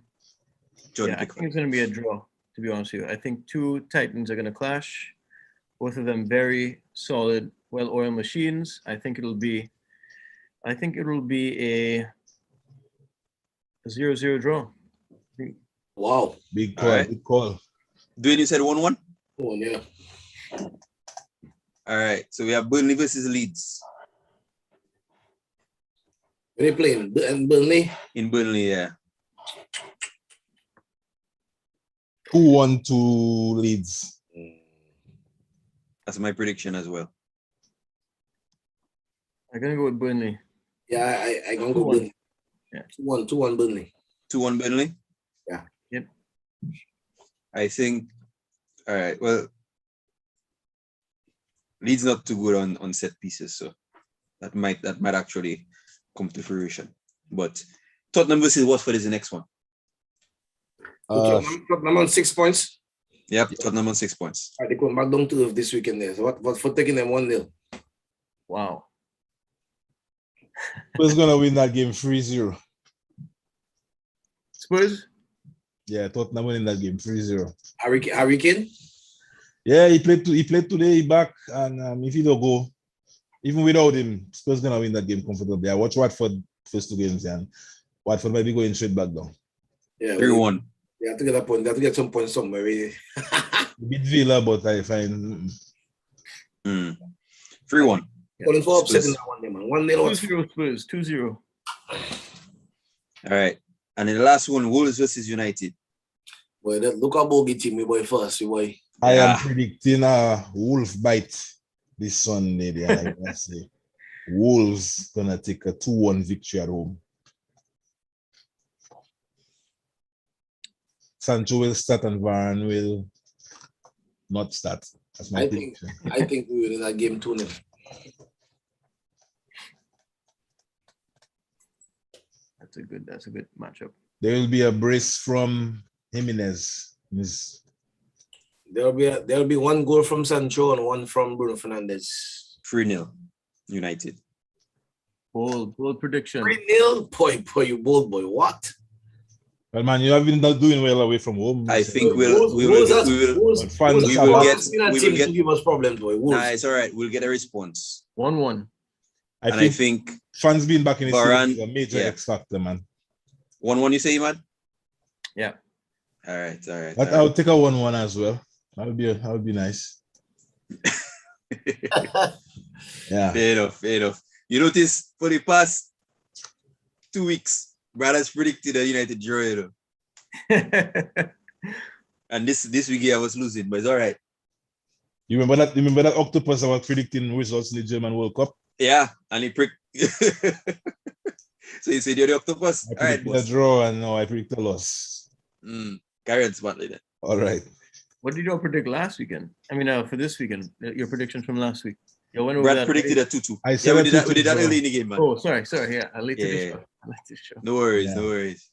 Jordan think Pickford. it's going to be a draw, to be honest with you. I think two Titans are going to clash. Both of them very solid, well-oiled machines. I think it'll be a 0-0 draw. wow. Big call, Alright. big call. Dwayne, you said 1-1? Oh yeah. All right. So we have Burnley versus Leeds. When they playing Burnley. In Burnley, yeah. 2-1 to Leeds. That's my prediction as well. I'm going to go with Burnley. Yeah, I gonna go 2-1. Burnley. Yeah. 2-1 Burnley. 2-1 Burnley? Yeah. Yep. I think, all right, well, Leeds not too good on set pieces, so that might actually come to fruition. But Tottenham versus Watford is the next one. Tottenham on 6 points. Yep, Tottenham on 6 points. All right, they come back down to earth this weekend there. So what for taking them 1-0? Wow. Who's going to win that game 3-0? Spurs? Yeah, Tottenham winning that game 3-0. Harry Kane? Yeah, he played today, he back, and if he don't go, even without him, Spurs gonna win that game comfortably. I watch Watford first two games, and Watford might be going straight back down. Yeah. 3-1. They have to get a point. They have to get some points somewhere. Really. Beat Villa, but I find 3-1. Calling for upsetting Spurs. that one day, man. 1-0. 2-0 Spurs. 2-0. All right. And then the last one, Wolves versus United. Boy, look how bogey team we boy first, we boy. I Yeah. am predicting a Wolf bite this Sunday. There, I'm gonna say Wolves gonna take a 2-1 victory at home. Sancho will start and Varane will not start. That's my prediction. I think we win in that game 2-0. That's a good matchup. There will be a brace from Jimenez. There'll be one goal from Sancho and one from Bruno Fernandes. 3-0 United. Bold prediction. 3-0? Boy, you bold boy. What? Well, man, you have been not doing well away from home. I think we Wolves will get to give us problems, boy. Wolves. Nah, it's all right. We'll get a response. 1-1. I think fans being back in the Varane, city is a major X factor, man. 1-1 you say, man? Yeah. All right. But I'll take a 1-1 as well. That would be nice. Yeah. Fair enough. You notice for the past 2 weeks, brothers predicted a United draw, you know. And this week I was losing, but it's all right. You remember that octopus I was predicting results in the German World Cup? Yeah, and he pricked. So you said you're the octopus? I All right, predicted a boss. draw and now I predict a loss. Carry on smartly then. All right. What did you all predict last weekend? I mean, for this weekend, your predictions from last week. Yo, when Brad predicted a 2-2. I Yeah, said we a did that 2-2 early draw. in the game, man. Oh, sorry. Yeah, I late to Yeah, the yeah. show. I late to the show. No worries, Yeah. no worries.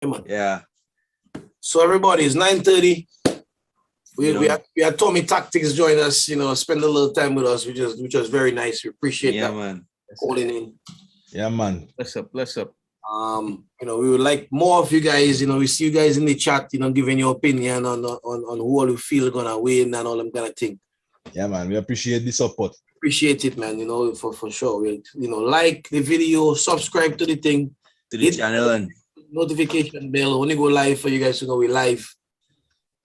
Yeah, man. Yeah. So everybody, it's 9:30. We You know. had Tommy Tactics join us, spend a little time with us, which was very nice. We appreciate Yeah, that man. calling in. Yeah, man. Bless up. We would like more of you guys. We see you guys in the chat. Giving your opinion on who all you feel gonna win and all them kind of thing. Yeah, man. We appreciate the support. Appreciate it, man. For sure. Like the video, subscribe to the thing, To the hit channel and notification bell. When you go live for you guys to know we're live.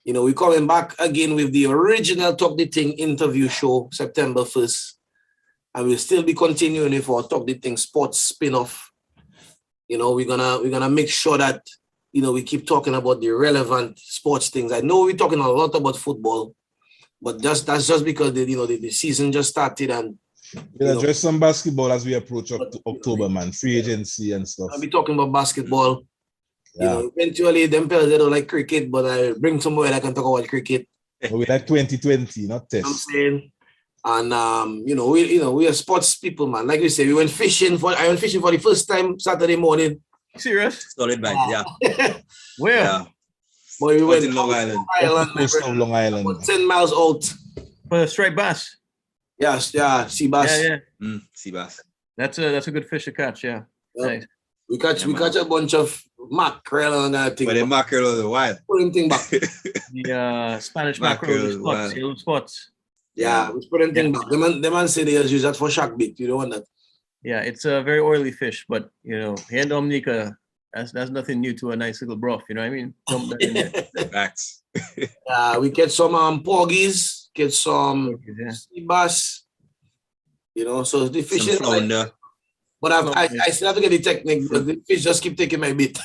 We're coming back again with the original Talk the Thing interview show, September 1st. And we'll still be continuing it for Talk the Thing sports spin-off. We're gonna make sure that we keep talking about the relevant sports things. I know we're talking a lot about football, but that's just because the season just started and We'll address some basketball as we approach October, man. Free agency and stuff. I'll be talking about basketball. Yeah. Eventually them players they don't like cricket, but I bring somewhere that can talk about cricket. But we like 2020, not You know what I'm test. saying? And we are sports people, man. Like we say, I went fishing for the first time Saturday morning. Serious? solid bank. Yeah. Where? Yeah. Boy, we Out went in Long Island. Off the coast of Long Island. about 10 miles out. For the striped bass. Yes, yeah, sea bass. Yeah. Sea bass. That's a good fish to catch. Yeah. Yep. Nice. We catch a bunch of mackerel and that thing. But the mackerel was a while. Put them thing back. The Spanish Mackerel, mackerel spots, wow. yellow spots. Yeah, we put them thing back. The man say they just use that for shark bait. You don't want that. Yeah, it's a very oily fish, but here in Dominica, that's nothing new to a nice little broth. You know what I mean? Dump that in there. Facts. We get some porgies, get some Yeah. sea bass. So the fish Some is like, flounder. but I still have to get the technique because the fish just keep taking my bait. Set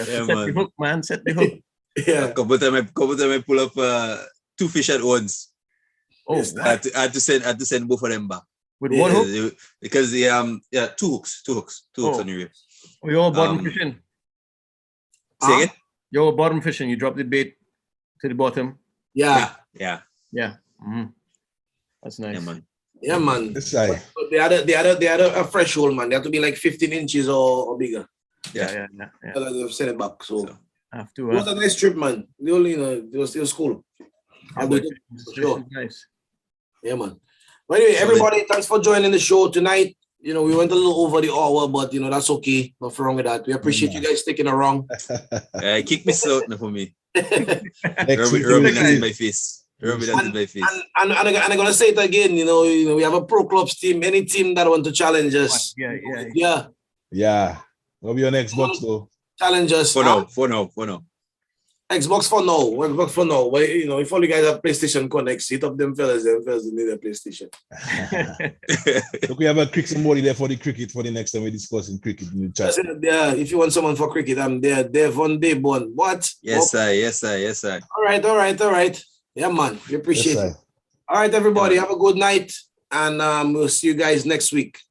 Yeah, the man. hook, man. Set the hook. Yeah. Couple time I pull up 2 fish at once. Oh, Yes, I had to send both of them back. with one hook? Because 2 hooks. 2 hooks Oh. on the rib. Oh, you're bottom Um, fishing. Say again? You're bottom fishing. You drop the bait to the bottom. Yeah. Yeah. Yeah. That's nice. Yeah, man. Yeah, man. This side. But they had a threshold, man. They have to be like 15 inches or bigger. Yeah. They've sent it back. So Have it to. was a nice trip, man. The only, it was cool. I'll do it for sure. Nice. Yeah, man. But anyway, everybody, thanks for joining the show tonight. We went a little over the hour, but that's okay. Nothing wrong with that. We appreciate you guys sticking around. Kick me out now for me. Next week, Rub we'll it that in see. my face. Rub it that in my face. And I'm gonna say it again. We have a pro clubs team. Any team that want to challenge us, Yeah. What'll be your next box, though? challenge us. For now. Xbox for now. Xbox for now. But if all you guys have PlayStation connects, hit up them fellas need a PlayStation. Look, we have a somebody there for the cricket for the next time we're discussing cricket in the chat. Yeah, if you want someone for cricket, I'm there. Devon Daybon. What? Yes, sir. All right. Yeah, man. We appreciate Yes, it. sir. All right, everybody. Have a good night. And we'll see you guys next week.